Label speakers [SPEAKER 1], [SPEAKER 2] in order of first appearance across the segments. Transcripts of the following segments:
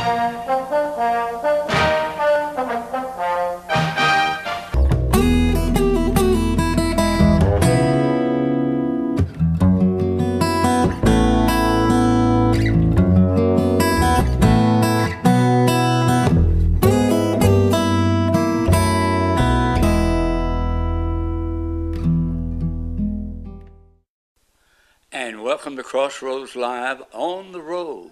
[SPEAKER 1] And welcome to Crossroads Live on the road.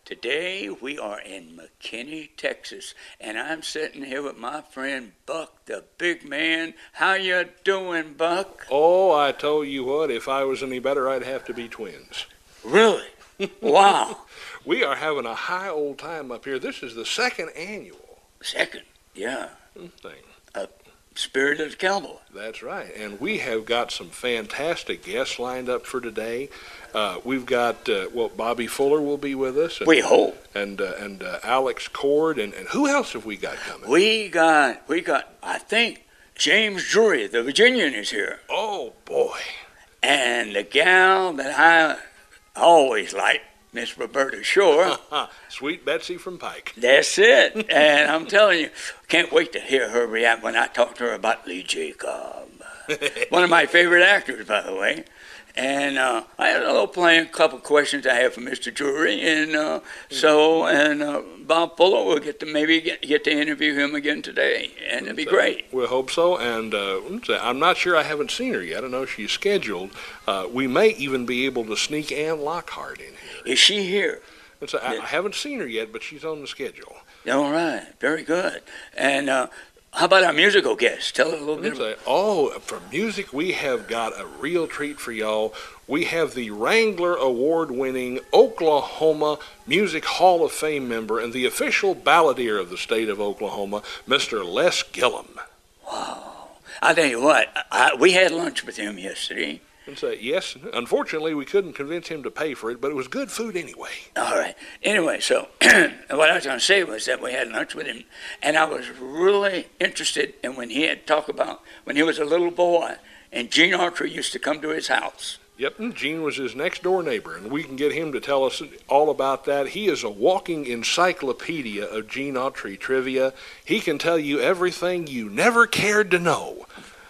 [SPEAKER 1] Today we are in McKinney, Texas, and I'm sitting here with my friend Buck, the big man. How you doing, Buck?
[SPEAKER 2] Oh, I told you what, if I was any better, I'd have to be twins.
[SPEAKER 1] Really? Wow.
[SPEAKER 2] We are having a high old time up here. This is the second annual.
[SPEAKER 1] Second, yeah.
[SPEAKER 2] Thing.
[SPEAKER 1] Spirit of the Cowboy.
[SPEAKER 2] That's right. And we have got some fantastic guests lined up for today. We've got, Bobby Fuller will be with us. And,
[SPEAKER 1] we hope.
[SPEAKER 2] And Alex Cord. And who else have we got coming?
[SPEAKER 1] We got, I think, James Drury, the Virginian, is here.
[SPEAKER 2] Oh, boy.
[SPEAKER 1] And the gal that I always like, Miss Roberta Shore.
[SPEAKER 2] Sweet Betsy from Pike.
[SPEAKER 1] That's it. And I'm telling you, can't wait to hear her react when I talk to her about Lee Jacob. One of my favorite actors, by the way. And I had a couple questions I have for Mr. Drury. And Bob Fuller will get to interview him again today. And it'll be great.
[SPEAKER 2] We hope so. And I'm not sure, I haven't seen her yet. I know she's scheduled. We may even be able to sneak Ann Lockhart in here.
[SPEAKER 1] Is she here?
[SPEAKER 2] I haven't seen her yet, but she's on the schedule.
[SPEAKER 1] All right. Very good. And how about our musical guest? Tell us a little bit.
[SPEAKER 2] For music, we have got a real treat for y'all. We have the Wrangler Award-winning Oklahoma Music Hall of Fame member and the official balladeer of the state of Oklahoma, Mr. Les Gillum.
[SPEAKER 1] Wow. I'll tell you what, we had lunch with him yesterday.
[SPEAKER 2] Yes, unfortunately, we couldn't convince him to pay for it, but it was good food anyway.
[SPEAKER 1] All right. Anyway, so what I was going to say was that we had lunch with him, and I was really interested in when he had talked about when he was a little boy, and Gene Autry used to come to his house.
[SPEAKER 2] Yep, and Gene was his next-door neighbor, and we can get him to tell us all about that. He is a walking encyclopedia of Gene Autry trivia. He can tell you everything you never cared to know.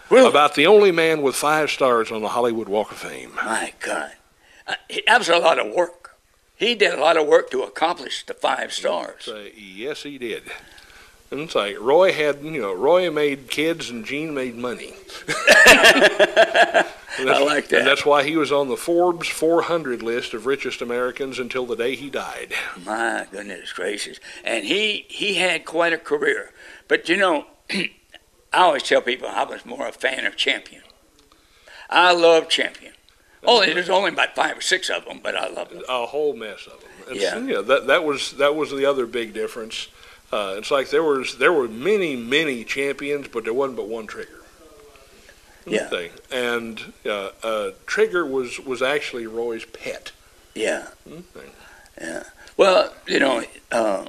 [SPEAKER 2] Really? About the only man with 5 stars on the Hollywood Walk of Fame.
[SPEAKER 1] My God. That was a lot of work. He did a lot of work to accomplish the 5 stars.
[SPEAKER 2] Yes, he did. And it's like Roy made kids and Gene made money.
[SPEAKER 1] I like that.
[SPEAKER 2] And that's why he was on the Forbes 400 list of richest Americans until the day he died.
[SPEAKER 1] My goodness gracious. And he had quite a career. But, I always tell people I was more a fan of Champion. I love Champion. There's only about 5 or 6 of them, but I love them.
[SPEAKER 2] A whole mess of them.
[SPEAKER 1] Yeah.
[SPEAKER 2] That was the other big difference. It's like there were many champions, but there wasn't but one Trigger.
[SPEAKER 1] Yeah.
[SPEAKER 2] And Trigger was actually Roy's pet.
[SPEAKER 1] Yeah. Yeah. Well, I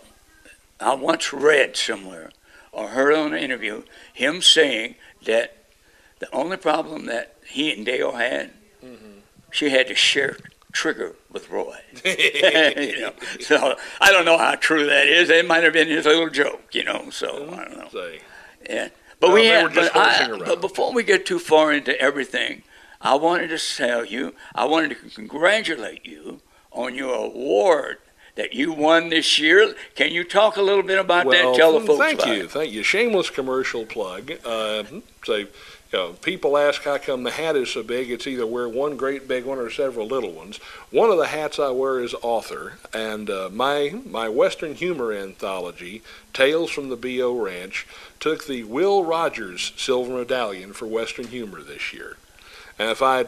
[SPEAKER 1] once read somewhere or heard on an interview him saying that the only problem that he and Dale had, she had to share Trigger with Roy. So I don't know how true that is. It might have been his little joke, so I don't know. Yeah. But but before we get too far into everything, I wanted to congratulate you on your award that you won this year. Can you talk a little bit about that? Tell the folks about it.
[SPEAKER 2] Thank you. Shameless commercial plug. People ask how come the hat is so big. It's either wear one great big one or several little ones. One of the hats I wear is author, and my Western humor anthology, Tales from the B.O. Ranch, took the Will Rogers Silver Medallion for Western humor this year. And if I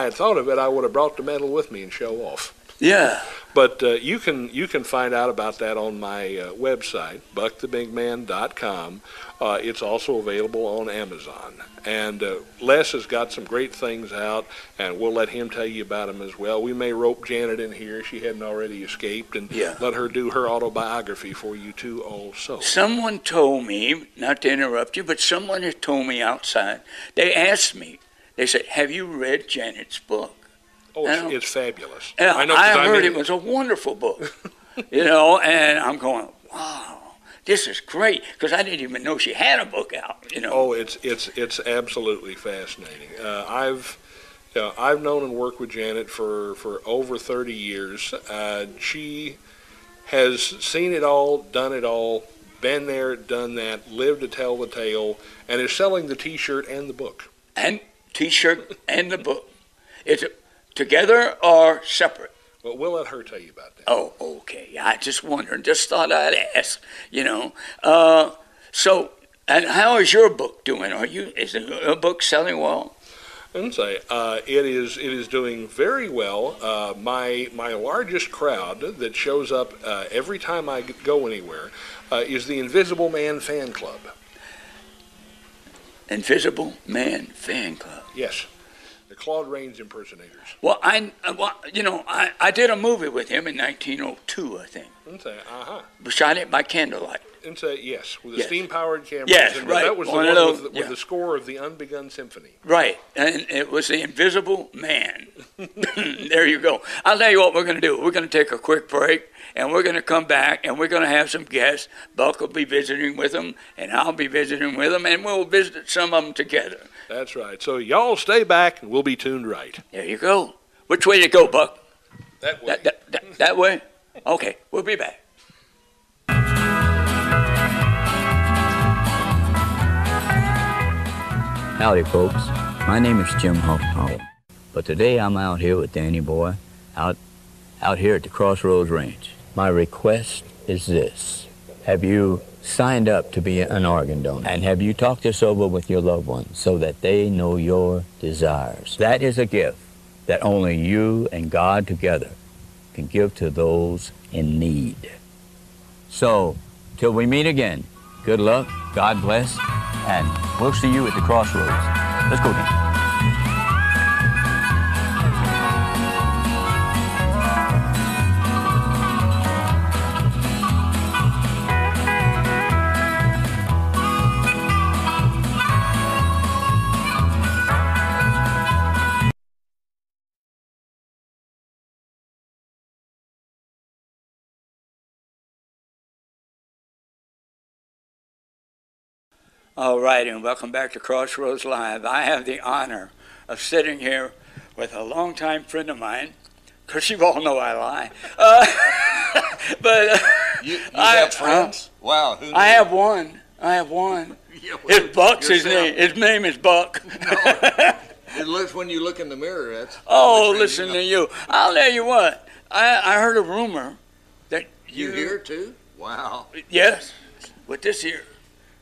[SPEAKER 2] had thought of it, I would have brought the medal with me and show off.
[SPEAKER 1] Yeah.
[SPEAKER 2] But you can find out about that on my website, buckthebigman.com. It's also available on Amazon. And Les has got some great things out, and we'll let him tell you about them as well. We may rope Janet in here. She hadn't already escaped, and let her do her autobiography for you, too, also.
[SPEAKER 1] Someone told me, not to interrupt you, but someone had told me outside, they asked me, they said, have you read Janet's book?
[SPEAKER 2] Oh, it's fabulous.
[SPEAKER 1] I heard it was a wonderful book. you know, and I'm going, wow. This is great, because I didn't even know she had a book out. You know.
[SPEAKER 2] Oh, it's absolutely fascinating. I've known and worked with Janet for over 30 years. She has seen it all, done it all, been there, done that, lived to tell the tale, and is selling the T-shirt and the book.
[SPEAKER 1] And T-shirt and the book. Is it together or separate?
[SPEAKER 2] Well, we'll let her tell you about that.
[SPEAKER 1] Oh, okay. I just wondered. Just thought I'd ask. You know. So, and how is your book doing? Is the book selling well?
[SPEAKER 2] And say it is doing very well. My largest crowd that shows up every time I go anywhere is the Invisible Man fan club. Invisible Man fan club. Yes. The Claude Rains impersonators.
[SPEAKER 1] Well, I did a movie with him in 1902, I think.
[SPEAKER 2] And say,
[SPEAKER 1] We shot it by candlelight.
[SPEAKER 2] And say, yes, with a steam-powered camera.
[SPEAKER 1] Yes,
[SPEAKER 2] and
[SPEAKER 1] right.
[SPEAKER 2] That was the one with the score of the Unbegun Symphony.
[SPEAKER 1] Right, and it was the Invisible Man. There you go. I'll tell you what we're going to do. We're going to take a quick break, and we're going to come back, and we're going to have some guests. Buck will be visiting with them, and I'll be visiting with them, and we'll visit some of them together.
[SPEAKER 2] That's right. So y'all stay back, and we'll be tuned right.
[SPEAKER 1] There you go. Which way to go, Buck?
[SPEAKER 2] That way.
[SPEAKER 1] That way? Okay, we'll be back.
[SPEAKER 3] Howdy, folks. My name is Jim Howell, but today I'm out here with Danny Boy, out here at the Crossroads Ranch. My request is this. Have you signed up to be an organ donor? And have you talked this over with your loved ones so that they know your desires? That is a gift that only you and God together can give to those in need. So, till we meet again, good luck, God bless, and we'll see you at the Crossroads. Let's go, Dan.
[SPEAKER 1] All right, and welcome back to Crossroads Live. I have the honor of sitting here with a longtime friend of mine. Of course, you all know I lie. But
[SPEAKER 4] you have friends? Wow. Who
[SPEAKER 1] I have one.
[SPEAKER 4] Yeah, well,
[SPEAKER 1] It's Buck's his name. His name is Buck.
[SPEAKER 4] It looks when you look in the mirror. That's
[SPEAKER 1] listen to you. I'll tell you what. I heard a rumor that
[SPEAKER 4] you hear too? Wow.
[SPEAKER 1] Yes, with this here.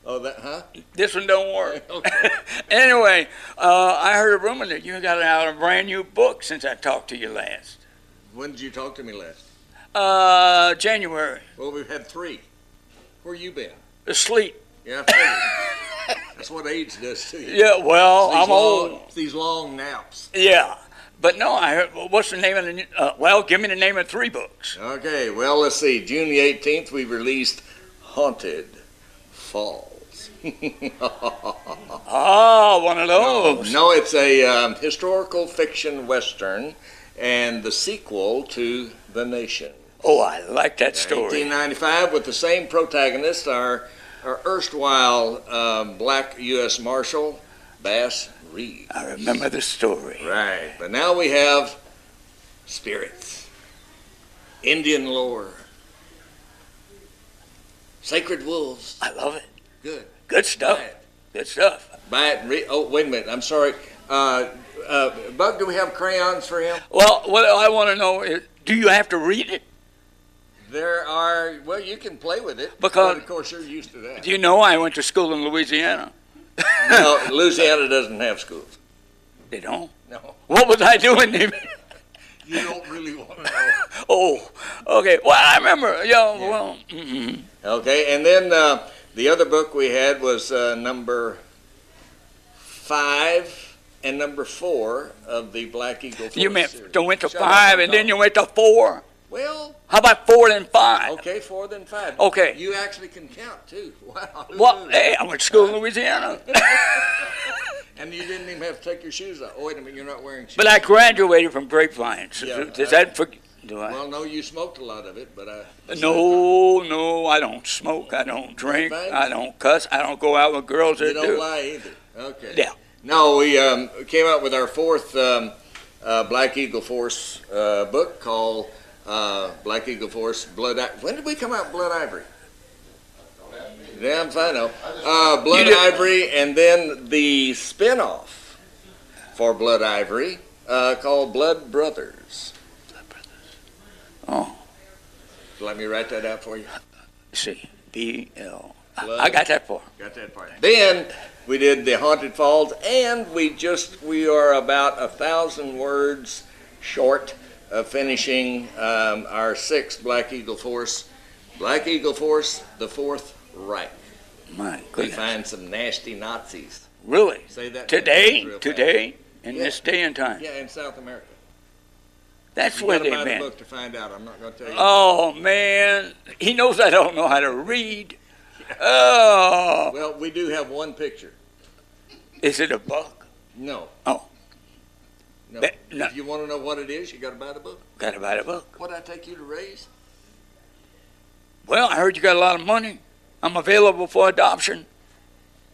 [SPEAKER 4] Oh, that,
[SPEAKER 1] This one don't work. Anyway, I heard a rumor that you got out a brand new book since I talked to you last.
[SPEAKER 4] When did you talk to me last?
[SPEAKER 1] January.
[SPEAKER 4] Well, we've had 3. Where you been?
[SPEAKER 1] Asleep.
[SPEAKER 4] Yeah, I figured. That's what age does to you.
[SPEAKER 1] Yeah, well, I'm old.
[SPEAKER 4] These long naps.
[SPEAKER 1] Yeah. But no, I heard, what's the name of the, give me the name of 3 books.
[SPEAKER 4] Okay, well, let's see. June the 18th, we released Haunted Falls.
[SPEAKER 1] One of those.
[SPEAKER 4] No, it's a historical fiction western and the sequel to The Nation.
[SPEAKER 1] Oh, I like that story.
[SPEAKER 4] 1895 with the same protagonist, our erstwhile black U.S. Marshal, Bass Reeves.
[SPEAKER 1] I remember the story.
[SPEAKER 4] Right, but now we have spirits, Indian lore, sacred wolves.
[SPEAKER 1] I love it.
[SPEAKER 4] Good
[SPEAKER 1] stuff. Good stuff.
[SPEAKER 4] Buy it. Oh, wait a minute. I'm sorry. Buck, do we have crayons for him?
[SPEAKER 1] Well, what I want to know is, do you have to read it?
[SPEAKER 4] There are. Well, you can play with it.
[SPEAKER 1] Because,
[SPEAKER 4] of course, you're used to that.
[SPEAKER 1] Do you know I went to school in Louisiana?
[SPEAKER 4] No, Louisiana doesn't have schools.
[SPEAKER 1] They don't?
[SPEAKER 4] No.
[SPEAKER 1] What was I doing?
[SPEAKER 4] You don't really want to know.
[SPEAKER 1] Oh, okay. Well, I remember. Well. Mm-hmm.
[SPEAKER 4] Okay, and then the other book we had was number 5 and number 4 of the Black Eagle Force
[SPEAKER 1] You went to
[SPEAKER 4] Shut
[SPEAKER 1] 5 and then you went to 4?
[SPEAKER 4] Well.
[SPEAKER 1] How about 4 then 5?
[SPEAKER 4] Okay, 4 then 5.
[SPEAKER 1] Okay.
[SPEAKER 4] You actually can count too. Wow.
[SPEAKER 1] Well, hey, I went to school in Louisiana.
[SPEAKER 4] And you didn't even have to take your shoes off. Oh, wait a minute, you're not wearing shoes.
[SPEAKER 1] But I graduated from Grapevine. So
[SPEAKER 4] Yeah,
[SPEAKER 1] does that Do I?
[SPEAKER 4] Well, no, you smoked a lot of it, but
[SPEAKER 1] No, I don't smoke. I don't drink. I don't cuss. I don't go out with girls that
[SPEAKER 4] you
[SPEAKER 1] do.
[SPEAKER 4] don't lie either. Okay.
[SPEAKER 1] Yeah.
[SPEAKER 4] No, we came out with our fourth Black Eagle Force book called Black Eagle Force Blood. When did we come out with Blood Ivory? Damn, I know. Blood Ivory, and then the spinoff for Blood Ivory called Blood Brothers.
[SPEAKER 1] Blood Brothers. Oh.
[SPEAKER 4] Let me write that out for you.
[SPEAKER 1] See, BL. I got that far.
[SPEAKER 4] Got that part. Then we did the Haunted Falls, and we are about 1,000 words short of finishing our sixth Black Eagle Force. Black Eagle Force, the Fourth Reich.
[SPEAKER 1] My
[SPEAKER 4] We
[SPEAKER 1] goodness.
[SPEAKER 4] find some nasty Nazis.
[SPEAKER 1] Really?
[SPEAKER 4] Say that
[SPEAKER 1] Today?
[SPEAKER 4] real fast.
[SPEAKER 1] Today? In
[SPEAKER 4] Yeah.
[SPEAKER 1] this day and time?
[SPEAKER 4] Yeah, in South America.
[SPEAKER 1] That's
[SPEAKER 4] You
[SPEAKER 1] where
[SPEAKER 4] gotta
[SPEAKER 1] they've
[SPEAKER 4] buy the
[SPEAKER 1] been.
[SPEAKER 4] book to find out. I'm not going to tell you.
[SPEAKER 1] Oh, man. He knows I don't know how to read. Oh.
[SPEAKER 4] Well, we do have one picture.
[SPEAKER 1] Is it a buck?
[SPEAKER 4] No.
[SPEAKER 1] Oh.
[SPEAKER 4] No.
[SPEAKER 1] No.
[SPEAKER 4] If you want to know what it is, you got to buy the book.
[SPEAKER 1] Got to buy the book.
[SPEAKER 4] What did I take you to raise?
[SPEAKER 1] Well, I heard you got a lot of money. I'm available for adoption.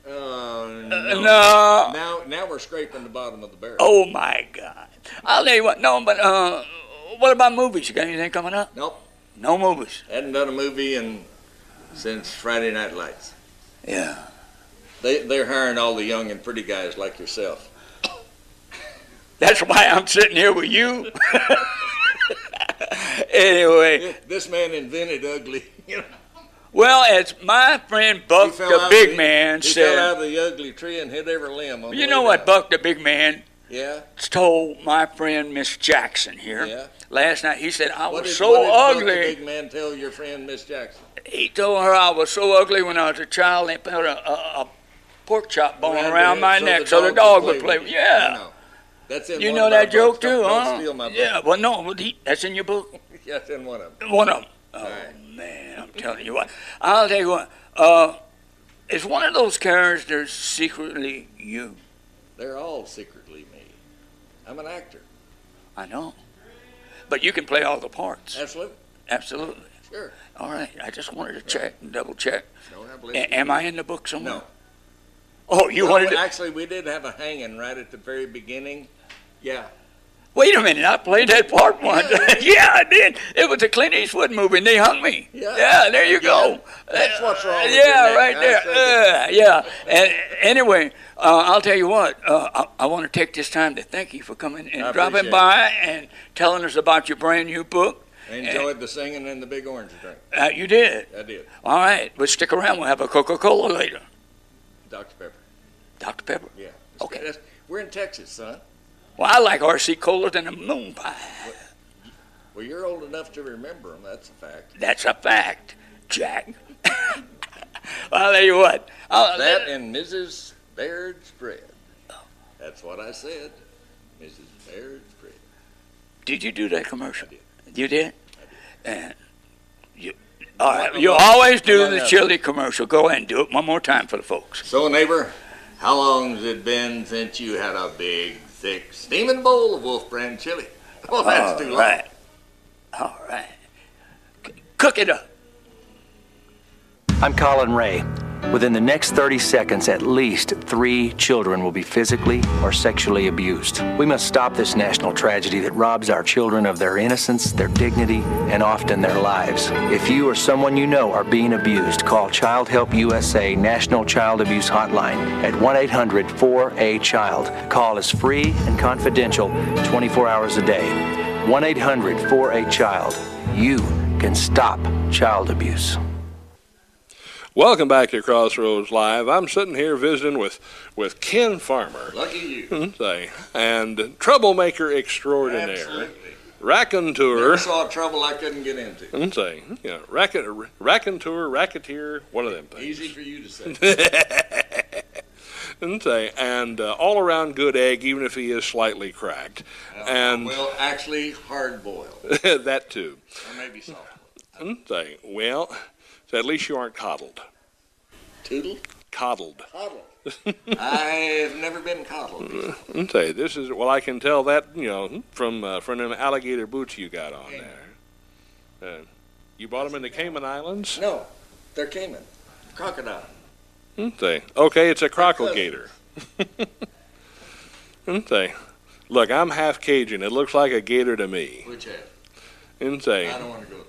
[SPEAKER 4] No. Now we're scraping the bottom of the barrel.
[SPEAKER 1] Oh, my God. I'll tell you what. No, but what about movies? You got anything coming up?
[SPEAKER 4] Nope.
[SPEAKER 1] No movies.
[SPEAKER 4] Hadn't done a movie since Friday Night Lights.
[SPEAKER 1] Yeah.
[SPEAKER 4] They're hiring all the young and pretty guys like yourself.
[SPEAKER 1] That's why I'm sitting here with you. Anyway.
[SPEAKER 4] This man invented ugly. You know.
[SPEAKER 1] Well, as my friend Buck the big man
[SPEAKER 4] he fell out
[SPEAKER 1] said,
[SPEAKER 4] of the ugly tree and hit every limb. On the
[SPEAKER 1] you know
[SPEAKER 4] way
[SPEAKER 1] what
[SPEAKER 4] down.
[SPEAKER 1] Buck the big man
[SPEAKER 4] Yeah.
[SPEAKER 1] told my friend Miss Jackson here
[SPEAKER 4] Yeah.
[SPEAKER 1] last night? He said, I was
[SPEAKER 4] What did
[SPEAKER 1] so
[SPEAKER 4] Buck the
[SPEAKER 1] ugly.
[SPEAKER 4] big man tell your friend Miss Jackson?
[SPEAKER 1] He told her I was so ugly when I was a child. They put a pork chop bone around my neck so the dog would play with.
[SPEAKER 4] I
[SPEAKER 1] Yeah.
[SPEAKER 4] know. That's in
[SPEAKER 1] You
[SPEAKER 4] one
[SPEAKER 1] know
[SPEAKER 4] of our
[SPEAKER 1] that joke
[SPEAKER 4] books.
[SPEAKER 1] too,
[SPEAKER 4] Don't
[SPEAKER 1] huh?
[SPEAKER 4] steal my book.
[SPEAKER 1] Yeah. Well, no, that's in your book.
[SPEAKER 4] Yeah, it's in one of them.
[SPEAKER 1] One of them. Oh,
[SPEAKER 4] right.
[SPEAKER 1] man, I'm telling you what. I'll tell you what. Is one of those characters secretly you?
[SPEAKER 4] They're all secretly me. I'm an actor.
[SPEAKER 1] I know. But you can play all the parts.
[SPEAKER 4] Absolutely.
[SPEAKER 1] Absolutely.
[SPEAKER 4] Sure.
[SPEAKER 1] All right. I just wanted to check and double check.
[SPEAKER 4] Don't have to
[SPEAKER 1] Am I in the book somewhere?
[SPEAKER 4] No.
[SPEAKER 1] Oh, you
[SPEAKER 4] No,
[SPEAKER 1] wanted to...
[SPEAKER 4] Actually, we did have a hanging right at the very beginning. Yeah.
[SPEAKER 1] Wait a minute. I played that part once. Yeah, I did. It was a Clint Eastwood movie, and they hung me.
[SPEAKER 4] Yeah.
[SPEAKER 1] There you go.
[SPEAKER 4] That's what's wrong with
[SPEAKER 1] Yeah,
[SPEAKER 4] your neck.
[SPEAKER 1] right
[SPEAKER 4] I
[SPEAKER 1] there.
[SPEAKER 4] said
[SPEAKER 1] Yeah. And anyway, I'll tell you what. I want to take this time to thank you for coming and
[SPEAKER 4] I
[SPEAKER 1] dropping
[SPEAKER 4] appreciate
[SPEAKER 1] by and telling us about your brand new book.
[SPEAKER 4] I enjoyed the singing and the big orange drink.
[SPEAKER 1] You did.
[SPEAKER 4] I did.
[SPEAKER 1] All right. But stick around. We'll have a Coca-Cola later.
[SPEAKER 4] Dr. Pepper.
[SPEAKER 1] Dr. Pepper.
[SPEAKER 4] Yeah.
[SPEAKER 1] Okay.
[SPEAKER 4] We're in Texas, son.
[SPEAKER 1] Well, I like RC Cola than a moon pie.
[SPEAKER 4] Well, you're old enough to remember them. That's a fact.
[SPEAKER 1] That's a fact, Jack. Well, I'll tell you what.
[SPEAKER 4] That and Mrs. Baird's bread. That's what I said. Mrs. Baird's bread.
[SPEAKER 1] Did you do that commercial?
[SPEAKER 4] I did.
[SPEAKER 1] You did? And all right. You always do the chili commercial. Go ahead and do it one more time for the folks.
[SPEAKER 4] So, neighbor, how long's it been since you had a big, thick, steaming bowl of Wolf Brand chili? Well, that's too long.
[SPEAKER 1] All right. Cook it up.
[SPEAKER 5] I'm Colin Ray. Within the next 30 seconds, at least 3 children will be physically or sexually abused. We must stop this national tragedy that robs our children of their innocence, their dignity, and often their lives. If you or someone you know are being abused, call Child Help USA National Child Abuse Hotline at 1-800-4A-CHILD. Call is free and confidential 24 hours a day. 1-800-4A-CHILD. You can stop child abuse.
[SPEAKER 2] Welcome back to Crossroads Live. I'm sitting here visiting with Ken Farmer.
[SPEAKER 4] Lucky you.
[SPEAKER 2] And troublemaker extraordinaire.
[SPEAKER 4] Absolutely.
[SPEAKER 2] Raconteur.
[SPEAKER 4] Never saw trouble I couldn't get into.
[SPEAKER 2] Raconteur, racketeer, one of them things.
[SPEAKER 4] Easy for you to say.
[SPEAKER 2] And all-around good egg, even if he is slightly cracked.
[SPEAKER 4] Well, actually, hard-boiled.
[SPEAKER 2] That too.
[SPEAKER 4] Or maybe soft.
[SPEAKER 2] Well, so at least you aren't coddled.
[SPEAKER 4] Toodle?
[SPEAKER 2] Coddled.
[SPEAKER 4] Coddle. I've never been coddled.
[SPEAKER 2] Okay, this is, well, I can tell that, from them alligator boots you got on there. You bought them in the Cayman Islands?
[SPEAKER 4] No, they're Cayman. Crocodile.
[SPEAKER 2] Okay, it's a crocodigator. Look, I'm half Cajun. It looks like a gator to me.
[SPEAKER 4] Which half? I don't want to go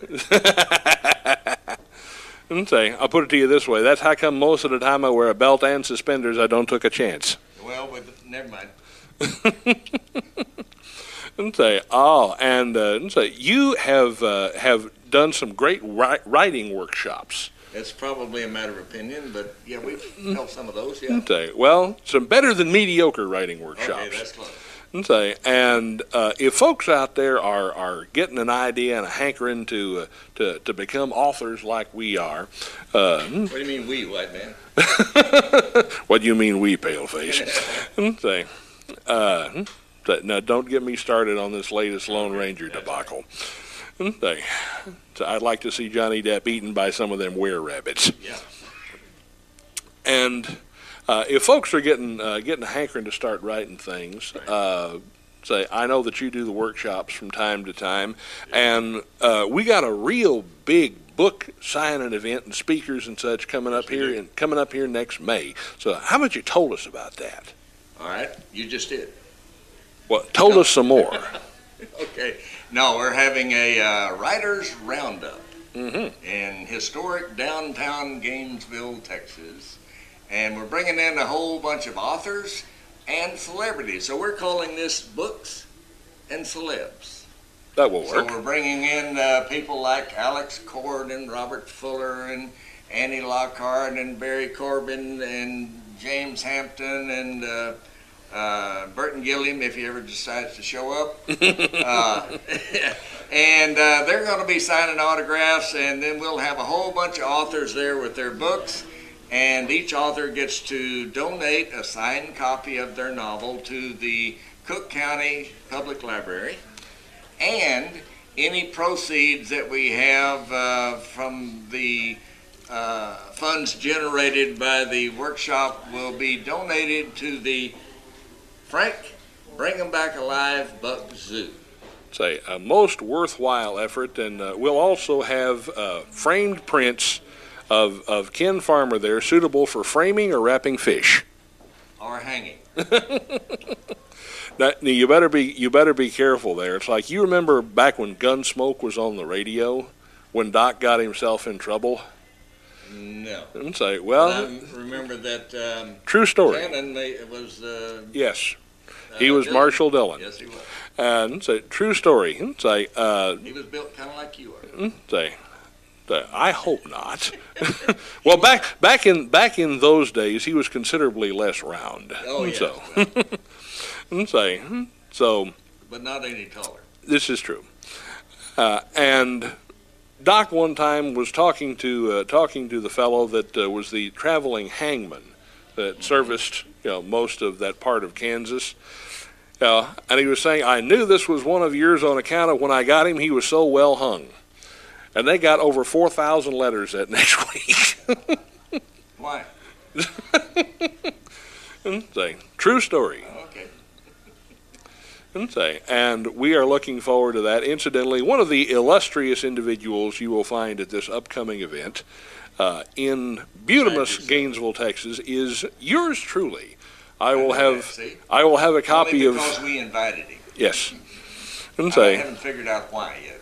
[SPEAKER 4] there.
[SPEAKER 2] I'll put it to you this way. That's how come most of the time I wear a belt and suspenders. I don't took a chance.
[SPEAKER 4] Well, never mind.
[SPEAKER 2] You have done some great writing workshops.
[SPEAKER 4] It's probably a matter of opinion, but yeah, we've held some of those, yeah.
[SPEAKER 2] Well, some better than mediocre writing workshops.
[SPEAKER 4] Okay, that's close.
[SPEAKER 2] And if folks out there are getting an idea and a hankering to become authors like we are.
[SPEAKER 4] What do you mean we, white man?
[SPEAKER 2] What do you mean we, paleface? Now, don't get me started on this latest Lone Ranger debacle. So I'd like to see Johnny Depp eaten by some of them were-rabbits.
[SPEAKER 4] Yeah.
[SPEAKER 2] And if folks are getting hankering to start writing things, say, I know that you do the workshops from time to time, and we got a real big book signing event and speakers and such coming up here next May. So how about you told us about that?
[SPEAKER 4] All right, you just did.
[SPEAKER 2] Well, told us some more.
[SPEAKER 4] Okay. No, we're having a writers roundup in historic downtown Gainesville, Texas. And we're bringing in a whole bunch of authors and celebrities. So we're calling this Books and Celebs.
[SPEAKER 2] That will work.
[SPEAKER 4] So we're bringing in people like Alex Cord and Robert Fuller and Annie Lockhart and Barry Corbin and James Hampton and Burton Gilliam, if he ever decides to show up. And they're going to be signing autographs, and then we'll have a whole bunch of authors there with their books. And each author gets to donate a signed copy of their novel to the Cook County Public Library. And any proceeds that we have from the funds generated by the workshop will be donated to the Frank Bring 'Em Back Alive Buck Zoo.
[SPEAKER 2] It's a most worthwhile effort, and we'll also have framed prints of Ken Farmer there, suitable for framing or wrapping fish.
[SPEAKER 4] Or hanging.
[SPEAKER 2] Now, you better be careful there. It's like, you remember back when Gunsmoke was on the radio, when Doc got himself in trouble?
[SPEAKER 4] No.
[SPEAKER 2] And say, well,
[SPEAKER 4] I remember that.
[SPEAKER 2] True story.
[SPEAKER 4] Cannon was.
[SPEAKER 2] Yes, he was
[SPEAKER 4] Dillon.
[SPEAKER 2] Marshall Dillon.
[SPEAKER 4] Yes, he was.
[SPEAKER 2] And say, true story. And say,
[SPEAKER 4] he was built kind of like you are.
[SPEAKER 2] Say, I hope not. Well, back in those days, he was considerably less round.
[SPEAKER 4] Oh yeah.
[SPEAKER 2] So,
[SPEAKER 4] Well,
[SPEAKER 2] so.
[SPEAKER 4] But not any taller.
[SPEAKER 2] This is true. And Doc one time was talking to the fellow that was the traveling hangman that serviced most of that part of Kansas. And he was saying, I knew this was one of yours on account of when I got him, he was so well hung. And they got over 4,000 letters that next week.
[SPEAKER 4] Why?
[SPEAKER 2] True story.
[SPEAKER 4] Okay.
[SPEAKER 2] And we are looking forward to that. Incidentally, one of the illustrious individuals you will find at this upcoming event in beautimous Gainesville, Texas, is yours truly. I will have a copy
[SPEAKER 4] Only because we invited him.
[SPEAKER 2] Yes.
[SPEAKER 4] I haven't figured out why yet.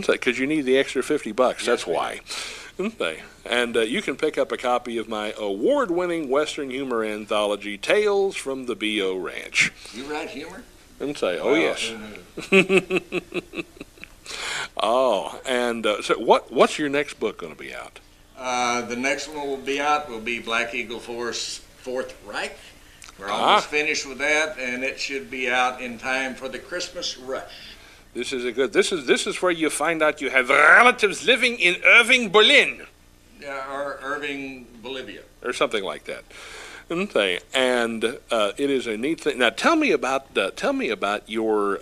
[SPEAKER 2] Because you need the extra $50. That's why. And you can pick up a copy of my award-winning Western humor anthology, Tales from the B.O. Ranch.
[SPEAKER 4] You write humor?
[SPEAKER 2] And say, oh, yes. Oh, and so what's your next book going to be out?
[SPEAKER 4] The next one will be Black Eagle Force Fourth Reich. We're almost finished with that, and it should be out in time for the Christmas rush.
[SPEAKER 2] This is this is where you find out you have relatives living in Irving, Berlin.
[SPEAKER 4] Or Irving, Bolivia.
[SPEAKER 2] Or something like that. And it is a neat thing. Now, tell me about your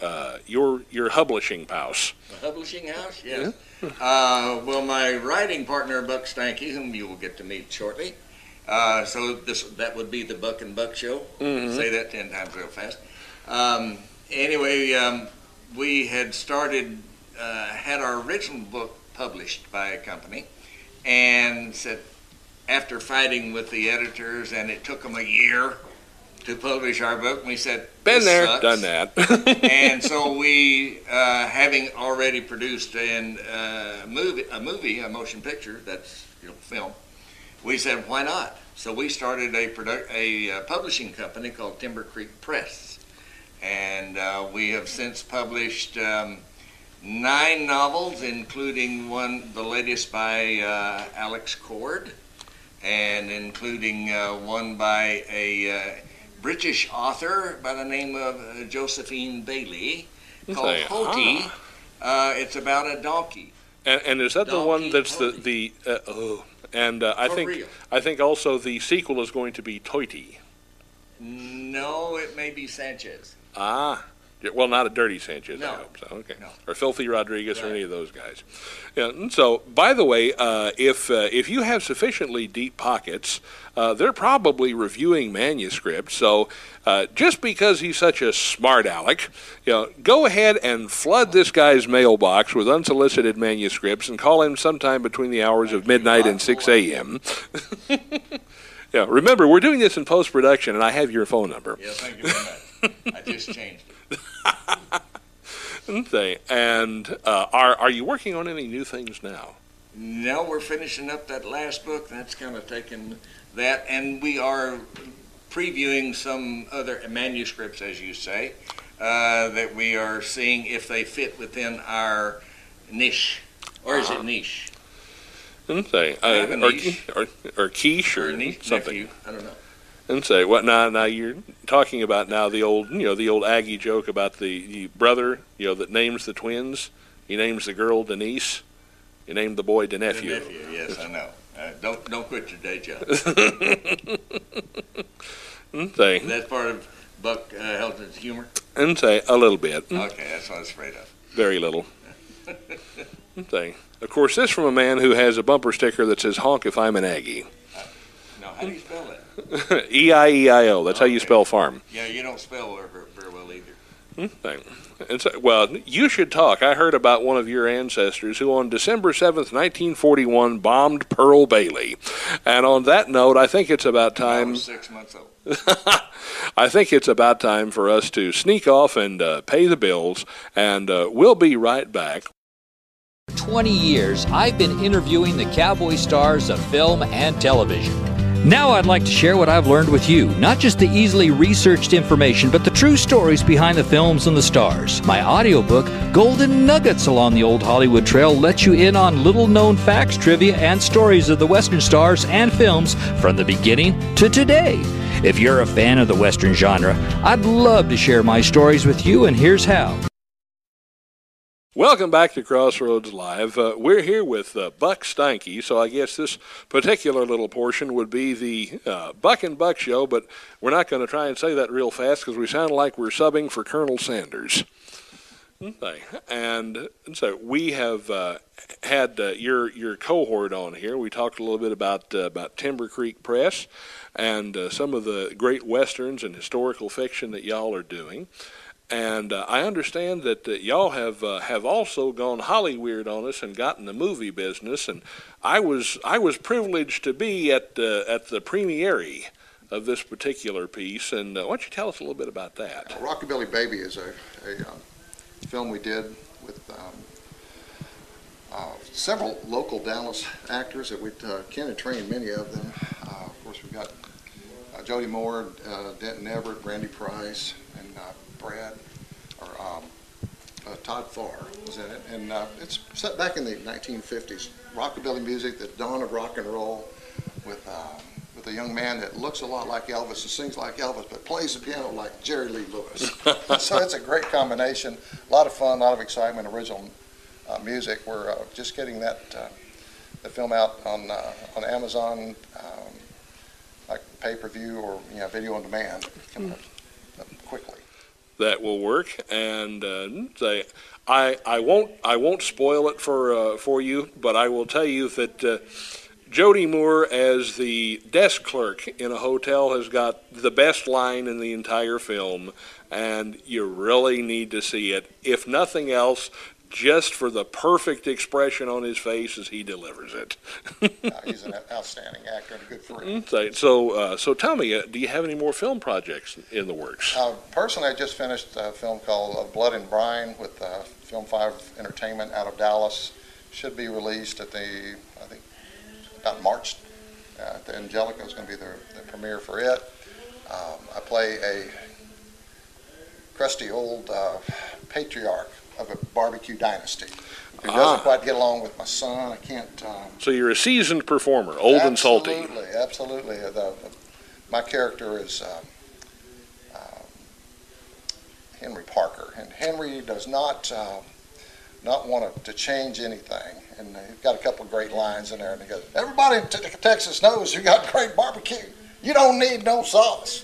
[SPEAKER 2] publishing house.
[SPEAKER 4] The publishing house, yes. Yeah. Well, my writing partner, Buck Steinke, whom you will get to meet shortly, So that would be the Buck and Buck Show. Say that 10 times real fast. Anyway, we had had our original book published by a company, and said, after fighting with the editors, and it took them a year to publish our book, we said,
[SPEAKER 2] been there,
[SPEAKER 4] sucks.
[SPEAKER 2] done that.
[SPEAKER 4] And so we, having already produced a motion picture, that's film, we said, why not? So we started a publishing company called Timber Creek Press, and we have since published 9 novels, including the latest by Alex Cord, and including one by a British author by the name of Josephine Bailey, called Hoti. It's about a donkey.
[SPEAKER 2] And is that the one that's
[SPEAKER 4] Hoti.
[SPEAKER 2] I think also the sequel is going to be Toity.
[SPEAKER 4] No, it may be Sanchez.
[SPEAKER 2] Ah. Well, not a Dirty Sanchez,
[SPEAKER 4] No.
[SPEAKER 2] I hope so. Okay.
[SPEAKER 4] No.
[SPEAKER 2] Or Filthy Rodriguez, or
[SPEAKER 4] Right.
[SPEAKER 2] any of those guys. Yeah, and so, by the way, if you have sufficiently deep pockets, they're probably reviewing manuscripts. So, just because he's such a smart aleck, go ahead and flood this guy's mailbox with unsolicited manuscripts and call him sometime between the hours of midnight and 6 a.m. Yeah, remember, we're doing this in post-production, and I have your phone number.
[SPEAKER 4] Yeah, thank you very much. I just changed it.
[SPEAKER 2] And are you working on any new things now?
[SPEAKER 4] No, we're finishing up that last book. That's kind of taken that, and we are previewing some other manuscripts, as you say, that we are seeing if they fit within our niche. Or is it niche?
[SPEAKER 2] Or quiche or
[SPEAKER 4] niche,
[SPEAKER 2] something.
[SPEAKER 4] nephew. I don't know.
[SPEAKER 2] And say what? Now you're talking about now the old Aggie joke about the brother that names the twins. He names the girl Denise. You name the boy
[SPEAKER 4] The
[SPEAKER 2] nephew.
[SPEAKER 4] nephew, yes, I know. Don't quit your day job. That's part of Buck Helton's humor.
[SPEAKER 2] And say a little bit.
[SPEAKER 4] Okay, that's what I was afraid of.
[SPEAKER 2] Very little. Say, of course, this from a man who has a bumper sticker that says "Honk if I'm an Aggie."
[SPEAKER 4] Now, how do you spell that?
[SPEAKER 2] E-I-E-I-O. That's how you spell farm.
[SPEAKER 4] Yeah, you don't spell very well either.
[SPEAKER 2] And so, well, you should talk. I heard about one of your ancestors who on December 7th, 1941, bombed Pearl Bailey. And on that note, I think it's about time.
[SPEAKER 4] I was 6 months old.
[SPEAKER 2] I think it's about time for us to sneak off and pay the bills. And we'll be right back.
[SPEAKER 6] For 20 years, I've been interviewing the cowboy stars of film and television. Now I'd like to share what I've learned with you, not just the easily researched information, but the true stories behind the films and the stars. My audiobook, Golden Nuggets Along the Old Hollywood Trail, lets you in on little-known facts, trivia, and stories of the Western stars and films from the beginning to today. If you're a fan of the Western genre, I'd love to share my stories with you, and here's how.
[SPEAKER 2] Welcome back to Crossroads Live. We're here with Buck Steinke, so I guess this particular little portion would be the Buck and Buck Show, but we're not going to try and say that real fast because we sound like we're subbing for Colonel Sanders. And so we have had your cohort on here. We talked a little bit about Timber Creek Press and some of the great westerns and historical fiction that y'all are doing. And I understand that y'all have also gone Hollyweird on us and gotten the movie business. And I was privileged to be at the premiere of this particular piece. And why don't you tell us a little bit about that?
[SPEAKER 7] Rockabilly Baby is a film we did with several local Dallas actors that Ken had trained many of them. Of course, we've got Jody Moore, Denton Everett, Randy Price, and Todd Farr was in it. And it's set back in the 1950s. Rockabilly music, the dawn of rock and roll, with a young man that looks a lot like Elvis and sings like Elvis, but plays the piano like Jerry Lee Lewis. So it's a great combination. A lot of fun, a lot of excitement, original music. We're just getting the film out on Amazon, like pay-per-view or video on demand, coming up quickly.
[SPEAKER 2] That will work, and I won't spoil it for you, but I will tell you that Jody Moore as the desk clerk in a hotel has got the best line in the entire film, and you really need to see it. If nothing else, just for the perfect expression on his face as he delivers it.
[SPEAKER 7] He's an outstanding actor and a good friend.
[SPEAKER 2] So tell me, do you have any more film projects in the works?
[SPEAKER 7] Personally, I just finished a film called Blood and Brine with Film 5 Entertainment out of Dallas. Should be released at I think, about March. The Angelica is going to be the premiere for it. I play a crusty old patriarch of a barbecue dynasty who doesn't quite get along with my son. I can't.
[SPEAKER 2] So you're a seasoned performer, old and salty.
[SPEAKER 7] Absolutely. My character is Henry Parker, and Henry does not want to change anything. And he's got a couple of great lines in there, and he goes, "Everybody in Texas knows you got great barbecue. You don't need no sauce."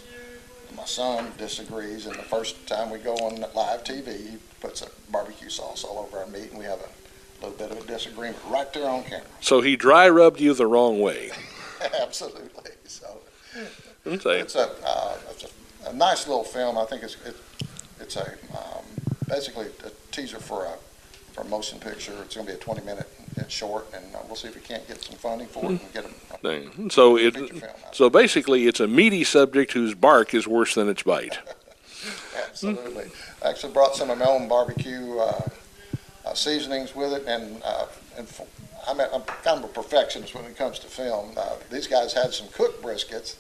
[SPEAKER 7] And my son disagrees, and the first time we go on live TV, he puts a barbecue sauce all over our meat, and we have a little bit of a disagreement right there on camera.
[SPEAKER 2] So he dry rubbed you the wrong way.
[SPEAKER 7] Absolutely. So
[SPEAKER 2] Okay.
[SPEAKER 7] it's a nice little film. I think it's basically a teaser for a motion picture. It's going to be a 20-minute short, and we'll see if we can't get some funding for it and get a feature film out.
[SPEAKER 2] So basically, it's a meaty subject whose bark is worse than its bite.
[SPEAKER 7] Absolutely. I actually brought some of my own barbecue seasonings with it, and I'm kind of a perfectionist when it comes to film. These guys had some cooked briskets,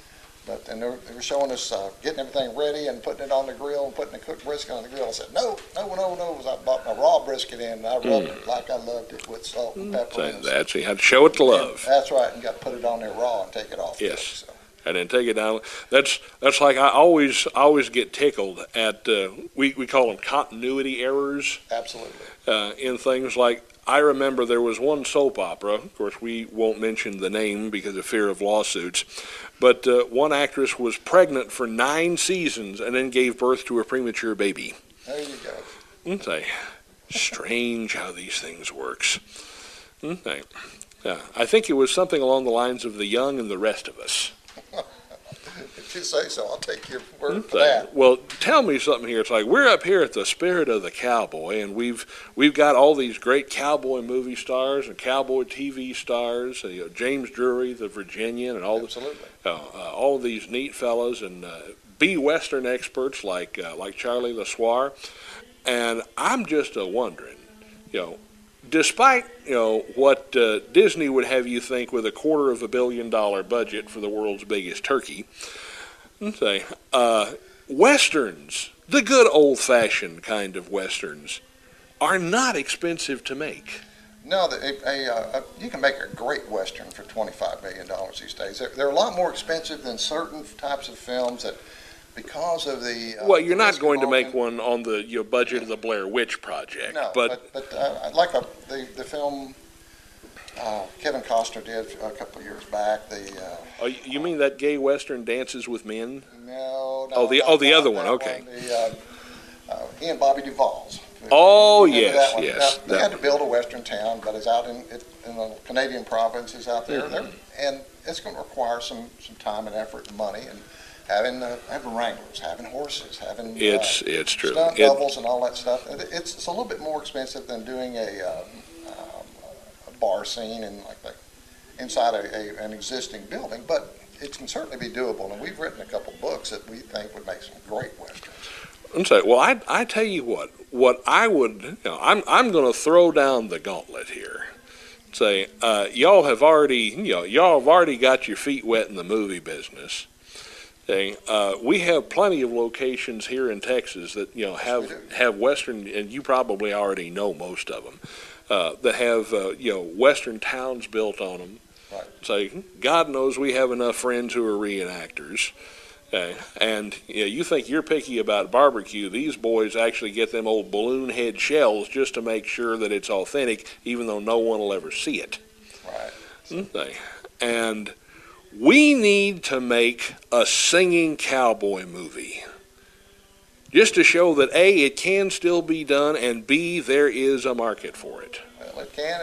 [SPEAKER 7] but they were showing us getting everything ready and putting it on the grill and putting the cooked brisket on the grill. I said, no. I bought my raw brisket in, and I rubbed it like I loved it with salt and pepper.
[SPEAKER 2] You had to show it to love.
[SPEAKER 7] That's right, and got to put it on there raw and take it off.
[SPEAKER 2] Yes. Cook, so. And then take it down. That's like I always get tickled at we call them continuity errors.
[SPEAKER 7] Absolutely.
[SPEAKER 2] In things like, I remember there was one soap opera. Of course, we won't mention the name because of fear of lawsuits. But one actress was pregnant for 9 seasons and then gave birth to a premature baby.
[SPEAKER 7] There you go.
[SPEAKER 2] Okay. Strange how these things works. Okay. Yeah. I think it was something along the lines of The Young and the Rest of Us.
[SPEAKER 7] If you say so, I'll take your word for that.
[SPEAKER 2] Well, tell me something here. It's like we're up here at the Spirit of the Cowboy, and we've got all these great cowboy movie stars and cowboy TV stars. James Drury, the Virginian, and all of these neat fellows, and Western experts like Charlie LeSoir. And I'm just wondering, despite what Disney would have you think with a $250 million budget for the world's biggest turkey, westerns, the good old-fashioned kind of westerns, are not expensive to make.
[SPEAKER 7] No, you can make a great western for $25 million these days. They're a lot more expensive than certain types of films that, because of the...
[SPEAKER 2] well, you're not going to make one on the budget of the Blair Witch Project.
[SPEAKER 7] No, but like the film Kevin Costner did a couple of years back.
[SPEAKER 2] You mean that gay western, Dances with Men?
[SPEAKER 7] No.
[SPEAKER 2] The other one. Okay.
[SPEAKER 7] He and Bobby Duvall's.
[SPEAKER 2] Oh, yes.
[SPEAKER 7] They had to build a western town, but it's out in the Canadian provinces out there, and it's going to require some time and effort and money, and having wranglers, having horses, having
[SPEAKER 2] it's true.
[SPEAKER 7] Stunt doubles and all that stuff. It's a little bit more expensive than doing a bar scene and inside an existing building, but it can certainly be doable. And we've written a couple books that we think would make some great westerns.
[SPEAKER 2] And so, well, I tell you what I would, I'm going to throw down the gauntlet here. Say, y'all have already got your feet wet in the movie business. We have plenty of locations here in Texas that have western, and you probably already know most of them, that have western towns built on them.
[SPEAKER 7] Right.
[SPEAKER 2] So God knows we have enough friends who are reenactors. And you think you're picky about barbecue. These boys actually get them old balloon head shells just to make sure that it's authentic, even though no one will ever see it.
[SPEAKER 7] Right.
[SPEAKER 2] And we need to make a singing cowboy movie, just to show that A, it can still be done, and B, there is a market for it.
[SPEAKER 7] Well, it can.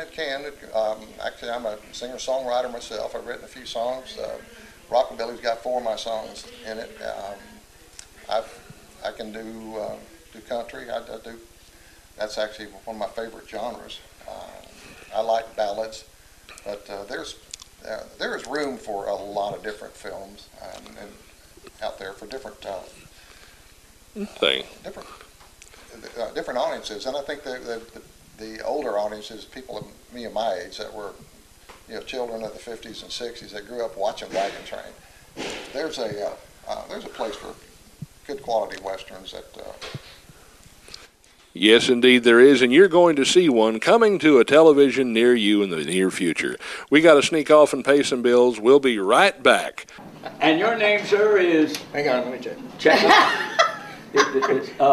[SPEAKER 7] Actually, I'm a singer-songwriter myself. I've written a few songs. Rockabilly's got 4 of my songs in it. I can do country. I do. That's actually one of my favorite genres. I like ballads, but there is room for a lot of different films and out there for different audiences. And I think the older audiences, people of me and my age that were, children of the 50s and 60s that grew up watching Wagon Train. There's a place for good quality westerns that.
[SPEAKER 2] Yes, indeed there is, and you're going to see one coming to a television near you in the near future. We got to sneak off and pay some bills. We'll be right back.
[SPEAKER 1] And your name, sir, is?
[SPEAKER 4] Hang on, let me check.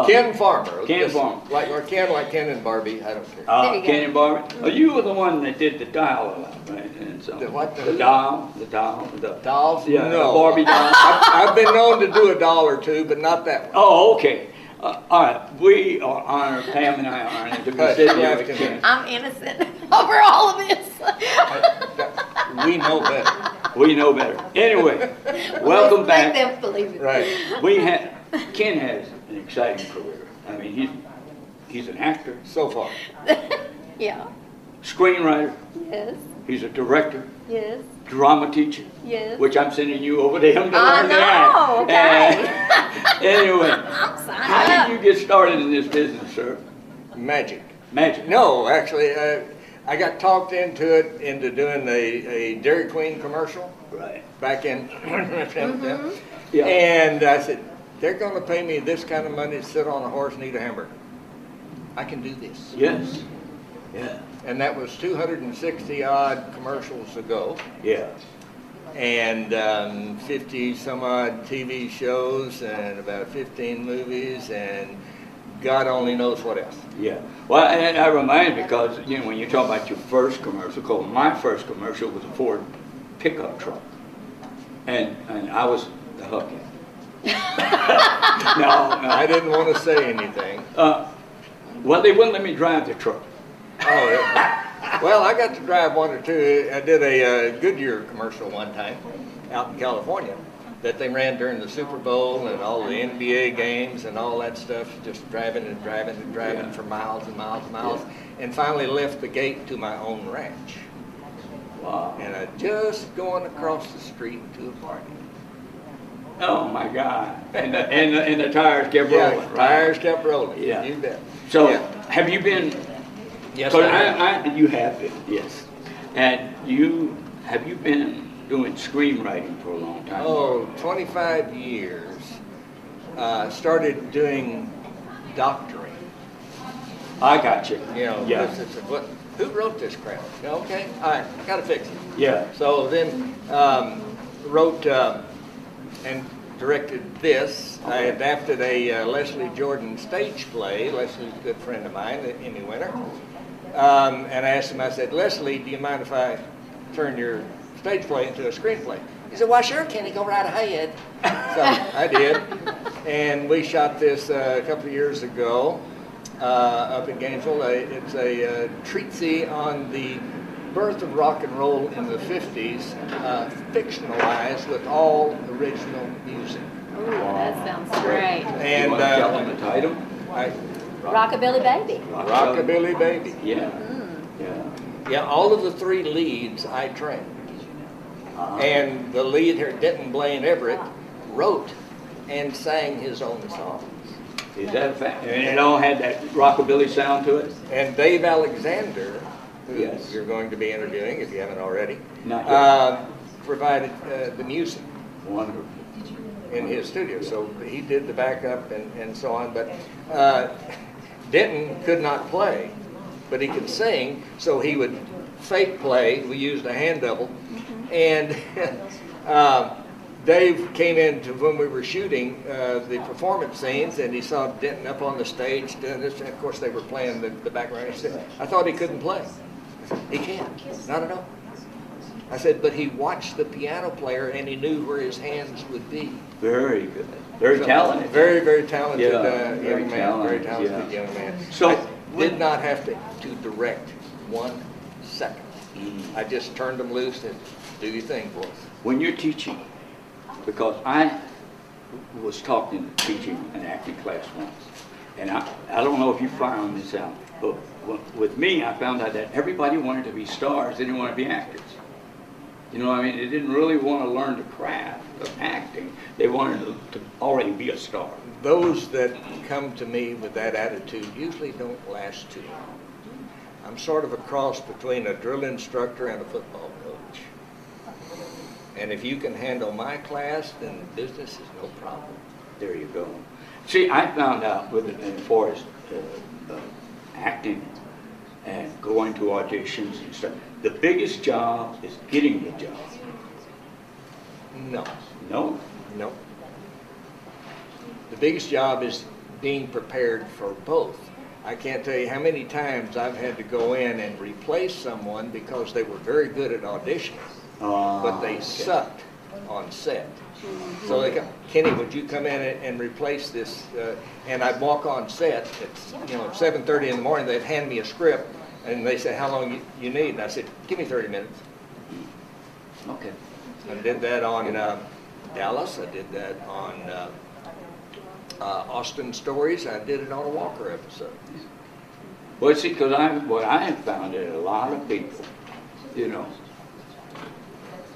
[SPEAKER 1] Ken
[SPEAKER 4] Farmer.
[SPEAKER 1] Ken Farmer.
[SPEAKER 4] Like Ken and Barbie, I don't care.
[SPEAKER 1] Ken and Barbie? Oh, you were the one that did the dial a lot, right? And so,
[SPEAKER 4] the what?
[SPEAKER 1] The dial.
[SPEAKER 4] Dolls?
[SPEAKER 1] Yeah,
[SPEAKER 4] no.
[SPEAKER 1] The Barbie doll.
[SPEAKER 4] I've been known to do a doll or two, but not that one.
[SPEAKER 1] Oh, okay. All right, we are honored, Pam and I are honored to be sitting here with Ken.
[SPEAKER 8] I'm innocent over all of this.
[SPEAKER 4] We know better.
[SPEAKER 1] We know better. Anyway, welcome back.
[SPEAKER 8] Make them believe it.
[SPEAKER 4] Right.
[SPEAKER 1] Ken has an exciting career. I mean, he's an actor.
[SPEAKER 4] So far.
[SPEAKER 8] Yeah.
[SPEAKER 1] Screenwriter.
[SPEAKER 8] Yes.
[SPEAKER 1] He's a director.
[SPEAKER 8] Yes.
[SPEAKER 1] Drama teacher.
[SPEAKER 8] Yes.
[SPEAKER 1] Which I'm sending you over to him to learn to act.
[SPEAKER 8] Okay.
[SPEAKER 1] Anyway, how did you get started in this business, sir?
[SPEAKER 4] Magic.
[SPEAKER 1] No,
[SPEAKER 4] actually, I got talked into doing a Dairy Queen commercial.
[SPEAKER 1] Right.
[SPEAKER 4] Back in.
[SPEAKER 1] Yeah.
[SPEAKER 4] And I said, they're going to pay me this kind of money to sit on a horse and eat a hamburger. I can do this.
[SPEAKER 1] Yes. Yeah.
[SPEAKER 4] And that was 260 odd commercials ago.
[SPEAKER 1] Yeah.
[SPEAKER 4] And 50 some odd TV shows and about 15 movies and God only knows what else.
[SPEAKER 1] Yeah. Well, and I remind you because, when you talk about your first commercial, because my first commercial was a Ford pickup truck. And I was the hubcap. No.
[SPEAKER 4] I didn't want to say anything.
[SPEAKER 1] Well, they wouldn't let me drive the truck.
[SPEAKER 4] Oh, yeah. Well, I got to drive one or two. I did a Goodyear commercial one time out in California that they ran during the Super Bowl and all the NBA games and all that stuff, just driving for miles and miles and miles, and finally left the gate to my own ranch.
[SPEAKER 1] Wow.
[SPEAKER 4] And I just going across the street to a party.
[SPEAKER 1] Oh my God! And the tires kept rolling.
[SPEAKER 4] Yeah,
[SPEAKER 1] right?
[SPEAKER 4] Tires kept rolling.
[SPEAKER 1] Yeah.
[SPEAKER 4] You bet.
[SPEAKER 1] So
[SPEAKER 4] Yeah.
[SPEAKER 1] have you been?
[SPEAKER 4] Yes,
[SPEAKER 1] You have been. Yes. And have you been doing screenwriting for a long time?
[SPEAKER 4] Oh, 25 years. Started doing doctoring.
[SPEAKER 1] I got you.
[SPEAKER 4] Yeah. Who wrote this crap? Okay, all right, gotta fix it.
[SPEAKER 1] Yeah.
[SPEAKER 4] So then wrote and directed this.
[SPEAKER 1] Okay.
[SPEAKER 4] I adapted a Leslie Jordan stage play. Leslie's a good friend of mine, Emmy winner. And I asked him, I said, Leslie, do you mind if I turn your stage play into a screenplay? He said, why sure, Kenny, go right ahead. So I did. And we shot this a couple of years ago up in Gainesville. It's a treatise on the birth of rock and roll in the 50s, fictionalized with all original music.
[SPEAKER 8] Ooh, that sounds great.
[SPEAKER 1] And you want to tell them the title?
[SPEAKER 8] Rockabilly Baby.
[SPEAKER 4] Rockabilly Baby.
[SPEAKER 1] Yeah.
[SPEAKER 4] Yeah, all of the 3 leads I trained. And the lead here, Denton Blaine Everett, wrote and sang his own songs.
[SPEAKER 1] Is that a fact? And it all had that rockabilly sound to it?
[SPEAKER 4] And Dave Alexander, who
[SPEAKER 1] Yes.
[SPEAKER 4] you're going to be interviewing if you haven't already,
[SPEAKER 1] Not yet.
[SPEAKER 4] provided the music
[SPEAKER 1] Wonderful.
[SPEAKER 4] in his studio. So he did the backup and so on. But Denton could not play, but he could sing, so he would fake play. We used a hand double. And Dave came in to when we were shooting the performance scenes, and he saw Denton up on the stage doing this. And of course, they were playing the background. He said, I thought he couldn't play. I said, he can't. Not at all. I said, but he watched the piano player, and he knew where his hands would be.
[SPEAKER 1] Very good. Very talented.
[SPEAKER 4] Very, very talented
[SPEAKER 1] Yeah, very
[SPEAKER 4] young man.
[SPEAKER 1] talented,
[SPEAKER 4] Very talented
[SPEAKER 1] yeah.
[SPEAKER 4] young man.
[SPEAKER 1] So
[SPEAKER 4] I did not have to direct 1 second. I just turned them loose and do your thing, boys.
[SPEAKER 1] When you're teaching, because I was teaching an acting class once, and I don't know if you found this out, but with me, I found out that everybody wanted to be stars, they didn't want to be actors. You know what I mean? They didn't really want to learn the craft of acting. They wanted to already be a star.
[SPEAKER 4] Those that come to me with that attitude usually don't last too long. I'm sort of a cross between a drill instructor and a football coach. And if you can handle my class, then business is no problem.
[SPEAKER 1] There you go. See, I found out as far as acting and going to auditions and stuff, the biggest job is getting the job.
[SPEAKER 4] No.
[SPEAKER 1] No?
[SPEAKER 4] No. The biggest job is being prepared for both. I can't tell you how many times I've had to go in and replace someone because they were very good at auditioning, but they sucked on set. So they come, Kenny, would you come in and replace this? And I'd walk on set at 7:30 in the morning. They'd hand me a script, and they say, "How long you need?" And I said, "Give me 30 minutes."
[SPEAKER 1] Okay.
[SPEAKER 4] I did that on Dallas. I did that on Austin Stories. I did it on a Walker episode.
[SPEAKER 1] Well, see, because what I have found is a lot of people,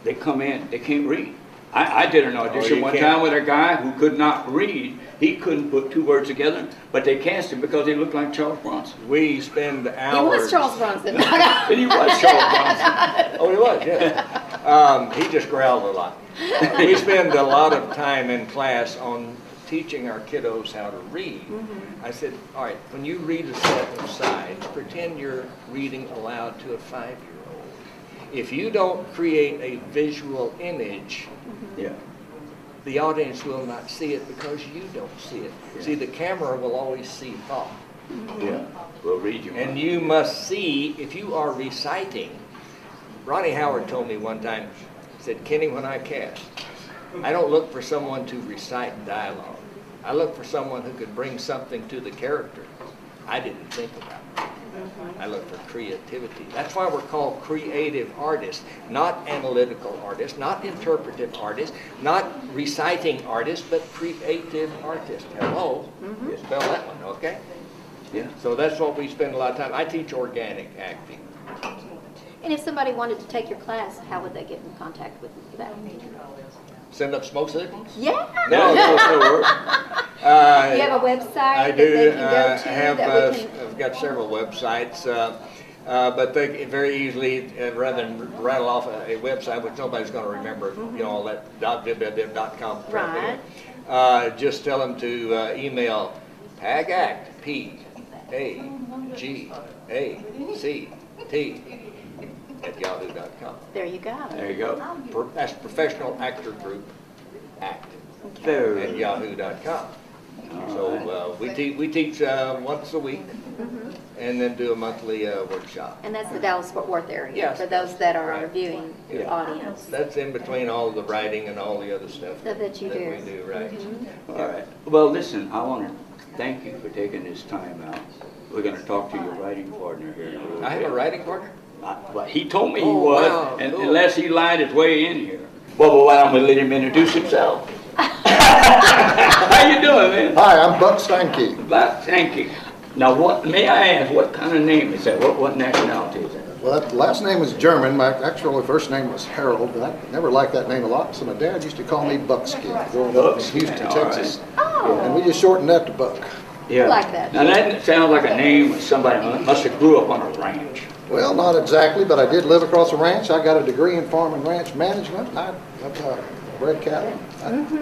[SPEAKER 1] they come in, they can't read. I did an audition one time with a guy who could not read. He couldn't put 2 words together, but they cast him because he looked like Charles Bronson.
[SPEAKER 4] We spend hours.
[SPEAKER 8] He was Charles Bronson.
[SPEAKER 1] And he was Charles Bronson.
[SPEAKER 4] Oh, he was, yeah. He just growled a lot. We spend a lot of time in class on teaching our kiddos how to read. I said, all right, when you read a set of sides, pretend you're reading aloud to a 5-year-old. If you don't create a visual image, the audience will not see it because you don't see it. See, the camera will always see thought.
[SPEAKER 1] Yeah, we'll read you.
[SPEAKER 4] And you must see, if you are reciting. Ronnie Howard told me one time, said, Kenny, when I cast, I don't look for someone to recite dialogue. I look for someone who could bring something to the character I didn't think about. I look for creativity. That's why we're called creative artists, not analytical artists, not interpretive artists, not reciting artists, but creative artists. Hello? You spell that one, okay?
[SPEAKER 1] Yeah.
[SPEAKER 4] So that's what we spend a lot of time. I teach organic acting.
[SPEAKER 8] And if somebody wanted to take your class, how would they get in contact with you for that?
[SPEAKER 4] Send up smoke signals?
[SPEAKER 8] Yeah.
[SPEAKER 4] No.
[SPEAKER 8] You have a website
[SPEAKER 4] I
[SPEAKER 8] that
[SPEAKER 4] do.
[SPEAKER 8] they can go to?
[SPEAKER 4] I've got several websites, but they very easily, rather than rattle off a website, which nobody's going to remember, all that www.com.
[SPEAKER 8] Right.
[SPEAKER 4] Just tell them to email PAGACT, PAGACT at yahoo.com.
[SPEAKER 8] There you go.
[SPEAKER 1] There you go.
[SPEAKER 4] That's Professional Actor Group ACT
[SPEAKER 1] There.
[SPEAKER 4] at yahoo.com. So we teach once a week and then do a monthly workshop.
[SPEAKER 8] And that's the Dallas-Fort Worth area,
[SPEAKER 4] Yes.
[SPEAKER 8] for those that are
[SPEAKER 4] Right.
[SPEAKER 8] viewing your audience.
[SPEAKER 4] That's in between all the writing and all the other stuff
[SPEAKER 8] That you do.
[SPEAKER 4] we do, right?
[SPEAKER 1] All right. Well, listen, I want to thank you for taking this time out. We're going to talk to your writing partner here in a little bit.
[SPEAKER 4] I have a writing partner?
[SPEAKER 1] Well, he told me he
[SPEAKER 4] Oh,
[SPEAKER 1] was,
[SPEAKER 4] wow,
[SPEAKER 1] and
[SPEAKER 4] cool.
[SPEAKER 1] unless he lied his way in here. Well, why don't we let him introduce himself? How you doing, man?
[SPEAKER 7] Hi, I'm Buck Steinke.
[SPEAKER 1] Buck Steinke. Now, what may I ask? What kind of name is that? What nationality is that?
[SPEAKER 7] Well, that last name is German. My actual first name was Harold, but I never liked that name a lot, so my dad used to call me Buckskin, growing up in Houston,
[SPEAKER 1] all
[SPEAKER 7] Texas.
[SPEAKER 8] Oh.
[SPEAKER 7] And we just shortened that to Buck.
[SPEAKER 1] Yeah.
[SPEAKER 8] I like that.
[SPEAKER 1] Now, that sounds like a name of somebody who must have grew up on a ranch.
[SPEAKER 7] Well, not exactly, but I did live across a ranch. I got a degree in farm and ranch management. I've bred cattle,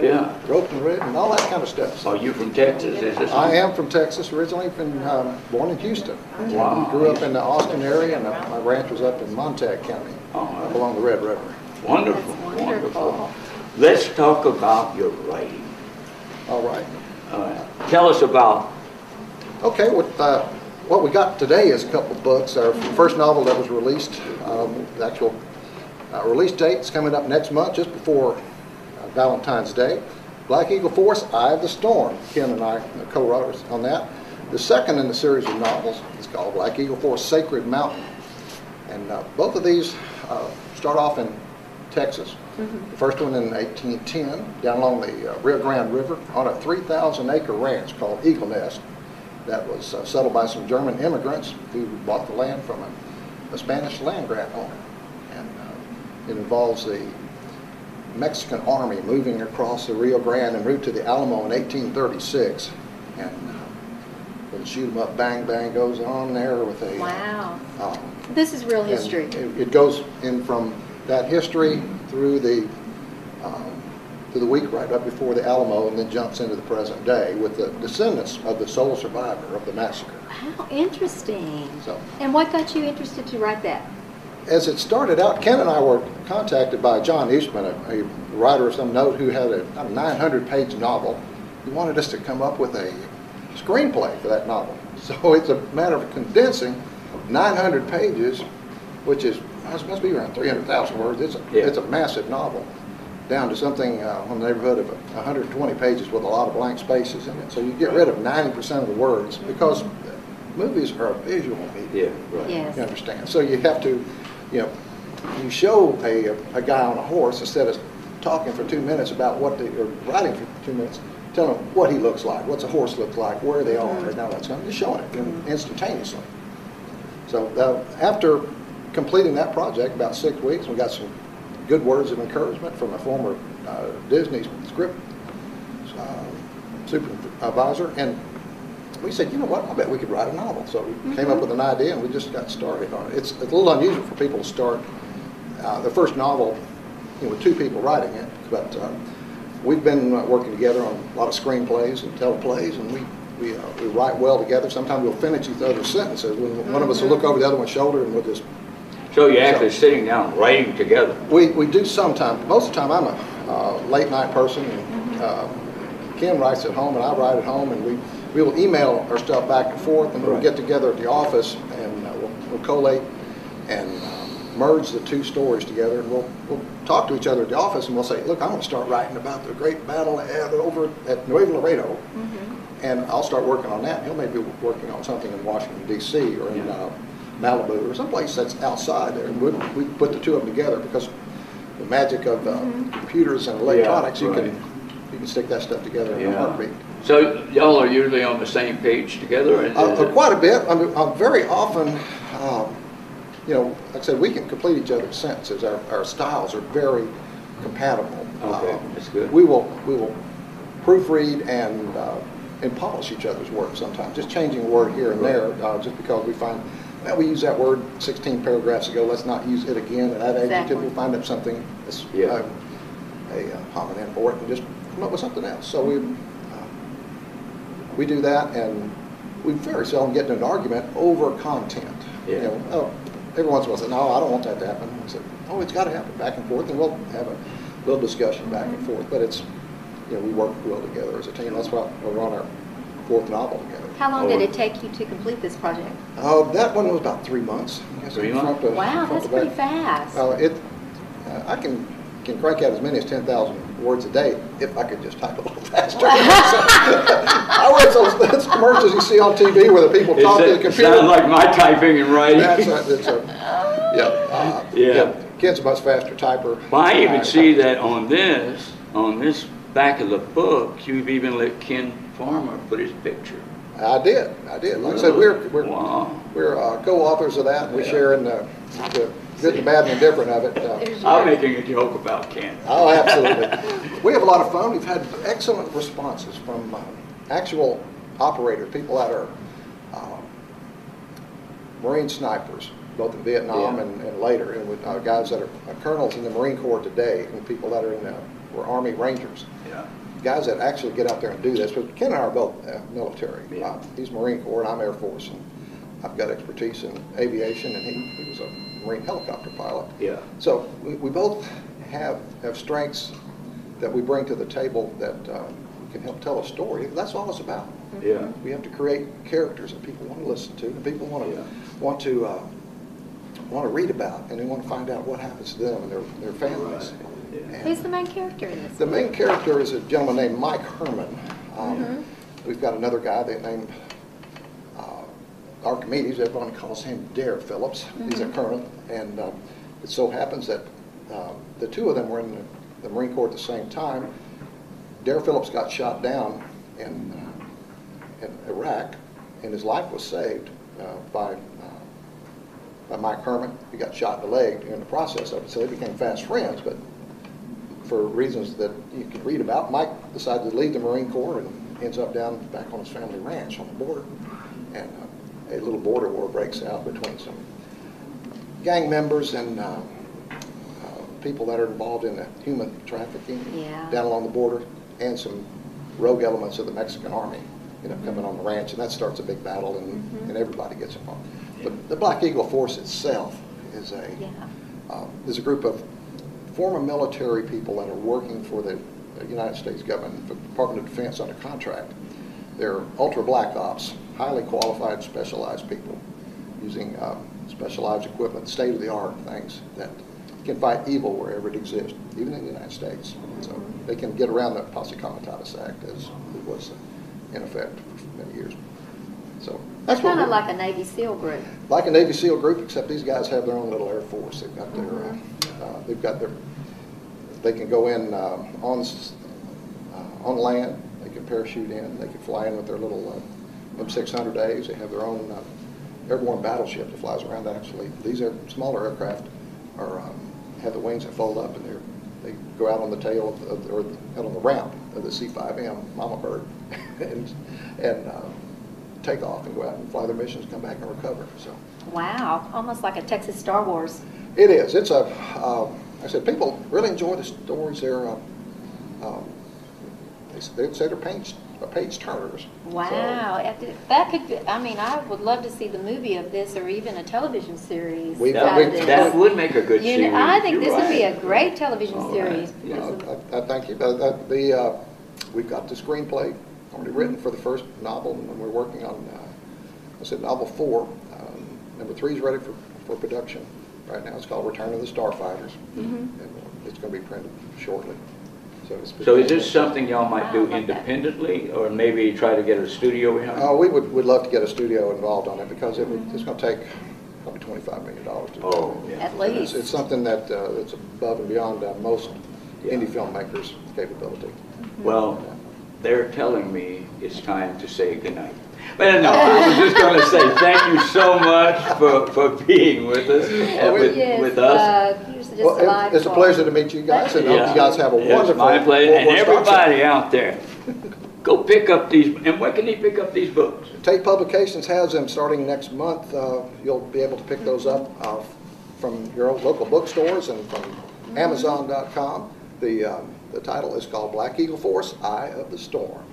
[SPEAKER 1] Yeah.
[SPEAKER 7] roped and ridden, and all that kind of stuff. So
[SPEAKER 1] Are you from Texas? Is this?
[SPEAKER 7] I am from Texas, originally born in Houston.
[SPEAKER 1] Wow.
[SPEAKER 7] Grew up in the Austin area, and my ranch was up in Montague County, up along the Red River.
[SPEAKER 1] Wonderful,
[SPEAKER 8] That's wonderful.
[SPEAKER 1] Let's talk about your writing.
[SPEAKER 7] All right.
[SPEAKER 1] Tell us about.
[SPEAKER 7] Okay, what we got today is a couple of books. Our first novel that was released, the actual release date is coming up next month, just before Valentine's Day. Black Eagle Force, Eye of the Storm. Ken and I co-wrote on that. The second in the series of novels is called Black Eagle Force, Sacred Mountain. And both of these start off in Texas. The first one in 1810, down along the Rio Grande River, on a 3,000-acre ranch called Eagle Nest that was settled by some German immigrants who bought the land from a Spanish land grant owner. And it involves the Mexican army moving across the Rio Grande en route to the Alamo in 1836. And the shoot 'em up, bang, bang goes on there with a...
[SPEAKER 8] Wow. This is real history.
[SPEAKER 7] It goes in from that history through the week right up before the Alamo, and then jumps into the present day with the descendants of the sole survivor of the massacre.
[SPEAKER 8] How interesting.
[SPEAKER 7] So,
[SPEAKER 8] and what got you interested to write that?
[SPEAKER 7] as it started out, Ken and I were contacted by John Eastman, a writer of some note who had a 900-page novel. He wanted us to come up with a screenplay for that novel. So it's a matter of condensing 900 pages, which is must be around 300,000 words. It's a massive novel, down to something in the neighborhood of 120 pages with a lot of blank spaces in it. So you get rid of 90% of the words, because movies are a visual medium.
[SPEAKER 3] Yeah, right.
[SPEAKER 8] Yes.
[SPEAKER 7] You understand? So you have to, you show a guy on a horse instead of talking for 2 minutes about or writing for 2 minutes. Tell him what he looks like, what's a horse look like, where they are, and all that stuff. Just showing it instantaneously. So after completing that project, about 6 weeks, we got some good words of encouragement from a former Disney script supervisor, and we said, you know what, I bet we could write a novel. So we came up with an idea, and we just got started on it. It's a little unusual for people to start the first novel with two people writing it, but we've been working together on a lot of screenplays and teleplays, and we write well together. Sometimes we'll finish each other's sentences. One of us will look over the other one's shoulder, and we'll just...
[SPEAKER 1] So you're actually sitting down, writing together?
[SPEAKER 7] We do sometimes. Most of the time I'm a late night person, and Ken writes at home and I write at home, and we will email our stuff back and forth, and we'll get together at the office, and we'll collate and merge the two stories together, and we'll talk to each other at the office, and we'll say, look, I'm going to start writing about the great battle over at Nuevo Laredo, and I'll start working on that. He'll maybe be working on something in Washington, D.C., or in Malibu, or someplace that's outside there. And we put the two of them together, because the magic of computers and electronics, you can stick that stuff together in a heartbeat.
[SPEAKER 1] So y'all are usually on the same page together?
[SPEAKER 7] Quite a bit. I mean, very often, like I said, we can complete each other's sentences. Our styles are very compatible.
[SPEAKER 1] Okay, that's good.
[SPEAKER 7] We will proofread and polish each other's work sometimes, just changing a word here and there, just because we find, well, we used that word 16 paragraphs ago, let's not use it again, and that adjective, we'll find up something that's a homonym for it, and just come up with something else. So we do that, and we very seldom get into an argument over content. Every once in a while, say, no, I don't want that to happen. I say, oh, it's got to happen, back and forth, and we'll have a little discussion back and forth. But it's, we work well together as a team. That's why we're on our fourth novel together.
[SPEAKER 8] How long did it take you to complete this project?
[SPEAKER 7] That one was about 3 months.
[SPEAKER 1] 3 months?
[SPEAKER 8] Wow, that's pretty fast.
[SPEAKER 7] I can crank out as many as 10,000 words a day if I could just type a little faster. I read those commercials you see on TV where the people talk to the computer.
[SPEAKER 1] Sound like my typing and writing.
[SPEAKER 7] Ken's a much faster typer.
[SPEAKER 1] Well, I even see that on this back of the book, you've even let Ken Farmer put his picture.
[SPEAKER 7] I did. Like I said, we're co-authors of that. We share in the good, the bad, and the indifferent of it.
[SPEAKER 1] I'm making a joke about Ken.
[SPEAKER 7] Oh, absolutely. We have a lot of fun. We've had excellent responses from actual operators, people that are Marine snipers, both in Vietnam and later, and with guys that are colonels in the Marine Corps today, and people that are were Army Rangers. Guys that actually get out there and do this. But Ken and I are both military. He's Marine Corps, and I'm Air Force, and I've got expertise in aviation, and he was a Marine helicopter pilot. So we both have strengths that we bring to the table that can help tell a story. That's all it's about. We have to create characters that people want to listen to, and people want to read about, and they want to find out what happens to them and their families.
[SPEAKER 8] Who's the main character in this?
[SPEAKER 7] The main character is a gentleman named Mike Herman. We've got another guy named Archimedes, everyone calls him Dare Phillips. He's a colonel, and it so happens that the two of them were in the Marine Corps at the same time. Dare Phillips got shot down in Iraq, and his life was saved by Mike Herman. He got shot in the leg in the process of it, so they became fast friends, but for reasons that you can read about, Mike decided to leave the Marine Corps and ends up back on his family ranch on the border, and a little border war breaks out between some gang members and people that are involved in the human trafficking down along the border, and some rogue elements of the Mexican army coming on the ranch, and that starts a big battle, and everybody gets involved. But the Black Eagle Force itself is a group of former military people that are working for the United States government, the Department of Defense under contract. They're ultra black ops, highly qualified, specialized people using specialized equipment, state-of-the-art things that can fight evil wherever it exists, even in the United States. So they can get around the Posse Comitatus Act as it was in effect for many years. So
[SPEAKER 8] that's kind of like a Navy SEAL group.
[SPEAKER 7] Like a Navy SEAL group, except these guys have their own little Air Force. They've got their, they can go in on land. They can parachute in. They can fly in with their little M600As. They have their own airborne battleship that flies around. Actually, these are smaller aircraft, have the wings that fold up, and they go out on the tail or out on the ramp of the C-5M Mama Bird, and take off and go out and fly their missions, come back and recover. So. Wow,
[SPEAKER 8] almost like a Texas Star Wars.
[SPEAKER 7] It is. It's like I said, people really enjoy the stories. They say they're page turners.
[SPEAKER 8] Wow, so, that could be, I mean, I would love to see the movie of this, or even a television series.
[SPEAKER 1] That would make a good series.
[SPEAKER 8] I think this would be a great television series.
[SPEAKER 7] I thank you. We've got the screenplay already written for the first novel, and we're working on, novel 4. Number 3 is ready for production right now. It's called Return of the Starfighters, and it's going to be printed shortly.
[SPEAKER 1] So is this something y'all might do independently, or maybe try to get a studio behind?
[SPEAKER 7] We would love to get a studio involved on it, because it's going to take probably $25 million to do.
[SPEAKER 8] At least.
[SPEAKER 7] It's something that's above and beyond most indie filmmakers' capability.
[SPEAKER 1] Well, they're telling me it's time to say goodnight. But no, I was just going to say thank you so much for being with us. With us.
[SPEAKER 7] It's a pleasure to meet you guys, and I hope you guys have a wonderful.
[SPEAKER 1] It's my pleasure, and everybody out there, go pick up these. And where can you pick up these books?
[SPEAKER 7] Tate Publications has them starting next month. You'll be able to pick those up from your local bookstores and from Amazon.com. The title is called Black Eagle Force: Eye of the Storm.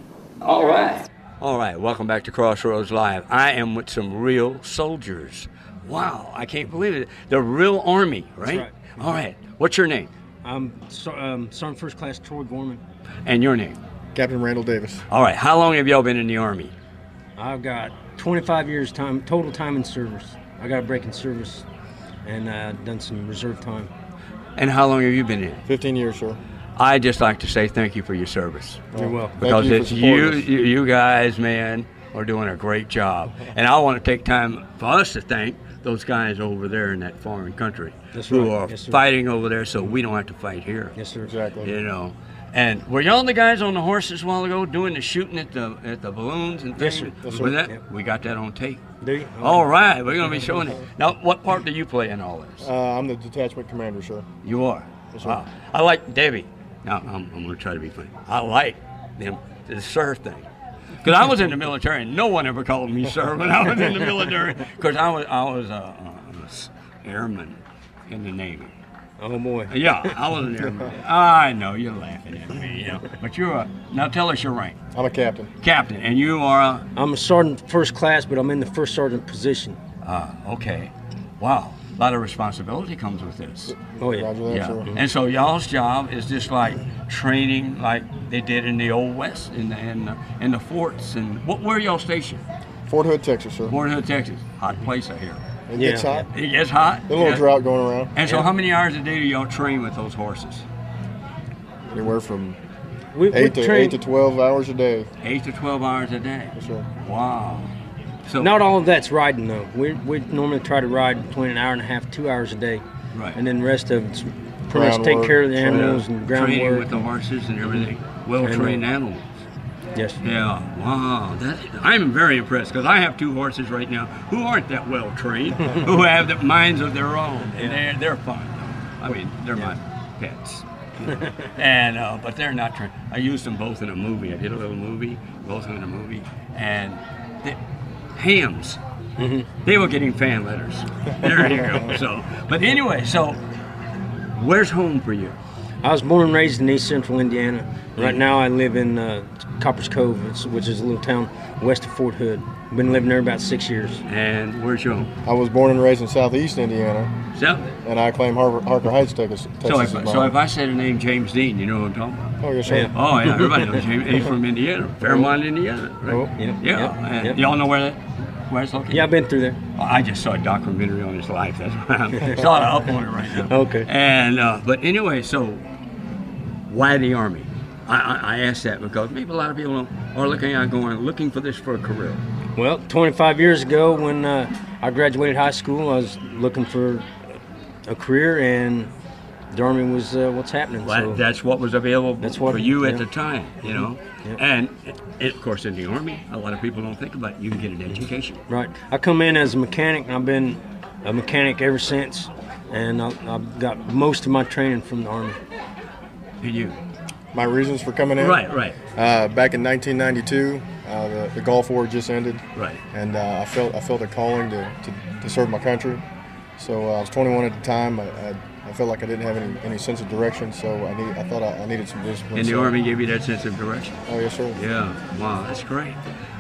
[SPEAKER 1] All right. All right, welcome back to Crossroads Live. I am with some real soldiers. Wow, I can't believe it. The real Army, right?
[SPEAKER 9] That's right.
[SPEAKER 1] All right, what's your name?
[SPEAKER 9] I'm Sergeant First Class Troy Gorman.
[SPEAKER 1] And your name?
[SPEAKER 10] Captain Randall Davis.
[SPEAKER 1] All right, how long have y'all been in the Army?
[SPEAKER 9] I've got 25 years total time in service. I got a break in service and done some reserve time.
[SPEAKER 1] And how long have you been in?
[SPEAKER 10] 15 years, sir.
[SPEAKER 1] I'd just like to say thank you for your service.
[SPEAKER 9] You're welcome.
[SPEAKER 1] Because it's you guys, man, are doing a great job. And I want to take time for us to thank those guys over there in that foreign country who are fighting over there so we don't have to fight here.
[SPEAKER 9] Yes, sir.
[SPEAKER 10] Exactly.
[SPEAKER 1] You know. And were y'all the guys on the horses a while ago doing the shooting at the balloons and things?
[SPEAKER 9] Yes, sir.
[SPEAKER 10] Yes, sir.
[SPEAKER 1] Was that?
[SPEAKER 9] Yep.
[SPEAKER 1] We got that on tape.
[SPEAKER 9] Do you?
[SPEAKER 1] All right, we're going to be showing it. Now, what part do you play in all this?
[SPEAKER 10] I'm the detachment commander, sir.
[SPEAKER 1] You are?
[SPEAKER 10] Yes, sir.
[SPEAKER 1] Wow. I like Debbie. Now, I'm going to try to be funny. I like the sir thing. Because I was in the military, and no one ever called me sir when I was in the military. Because I was an airman in the Navy.
[SPEAKER 9] Oh, boy.
[SPEAKER 1] Yeah, I was an airman. I know, you're laughing at me, you know. But now tell us your rank.
[SPEAKER 10] I'm a captain.
[SPEAKER 1] Captain, and you are
[SPEAKER 9] I'm a Sergeant First Class, but I'm in the First Sergeant position.
[SPEAKER 1] Okay. Wow. A lot of responsibility comes with this.
[SPEAKER 9] Oh, yeah.
[SPEAKER 10] Roger that,
[SPEAKER 1] Yeah.
[SPEAKER 10] sir.
[SPEAKER 1] And so y'all's job is just like training like they did in the Old West, in the forts. And where are y'all stationed?
[SPEAKER 10] Fort Hood, Texas, sir.
[SPEAKER 1] Fort Hood, Texas. Hot place, I hear.
[SPEAKER 10] It gets hot.
[SPEAKER 1] It gets hot?
[SPEAKER 10] A little drought going around.
[SPEAKER 1] And so how many hours a day do y'all train with those horses?
[SPEAKER 10] Anywhere from
[SPEAKER 9] We
[SPEAKER 10] 8 to 12 hours a day.
[SPEAKER 1] 8 to 12 hours a day.
[SPEAKER 10] Yes, sir.
[SPEAKER 1] Wow. So
[SPEAKER 9] not all of that's riding though. We normally try to ride between an hour and a half, 2 hours a day,
[SPEAKER 1] right,
[SPEAKER 9] and then the rest of it's pretty much take care of the animals and ground
[SPEAKER 1] training
[SPEAKER 9] work
[SPEAKER 1] with the horses and everything. Well-trained animals.
[SPEAKER 9] Yes.
[SPEAKER 1] Yeah. Wow. I'm very impressed because I have 2 horses right now who aren't that well trained, who have the minds of their own, and they're fun. I mean, they're my pets. And but they're not trained. I used them both in a movie. I did a little movie, both in a movie, and hams. They were getting fan letters. There you go. So, but anyway, so where's home for you?
[SPEAKER 9] I was born and raised in East Central Indiana. Right now I live in Copper's Cove, which is a little town west of Fort Hood. Been living there about 6 years.
[SPEAKER 1] And where's your home?
[SPEAKER 10] I was born and raised in Southeast Indiana.
[SPEAKER 1] So,
[SPEAKER 10] and I claim Harker Heights, Texas.
[SPEAKER 1] So if I said the name James Dean, you know what I'm talking about?
[SPEAKER 10] Oh, yes, sir.
[SPEAKER 9] Yeah.
[SPEAKER 1] Oh, yeah, everybody knows James. He's from Indiana, Fairmont, Indiana. Right?
[SPEAKER 9] Oh, yeah.
[SPEAKER 1] And y'all know where it's located?
[SPEAKER 9] Yeah, I've been through there.
[SPEAKER 1] Well, I just saw a documentary on his life. That's why I'm sort of up on it right now.
[SPEAKER 9] Okay.
[SPEAKER 1] And but anyway, so why the Army? I asked that because maybe a lot of people are looking for this for a career.
[SPEAKER 9] Well, 25 years ago when I graduated high school, I was looking for a career, and the Army was what's happening.
[SPEAKER 1] Well,
[SPEAKER 9] so
[SPEAKER 1] that's what was available for you at
[SPEAKER 9] yeah.
[SPEAKER 1] the time, you know. And of course, in the Army, a lot of people don't think about it. You can get an education.
[SPEAKER 9] Right. I come in as a mechanic, and I've been a mechanic ever since, and I've got most of my training from the Army.
[SPEAKER 1] And you?
[SPEAKER 10] My reasons for coming in?
[SPEAKER 1] Right.
[SPEAKER 10] Back in 1992, the Gulf War just ended.
[SPEAKER 1] Right.
[SPEAKER 10] And I felt a calling to serve my country. So I was 21 at the time. I felt like I didn't have any sense of direction, so I thought I needed some discipline.
[SPEAKER 1] And the Army gave you that sense of direction?
[SPEAKER 10] Oh, yes, sir.
[SPEAKER 1] Yeah. Wow, that's great.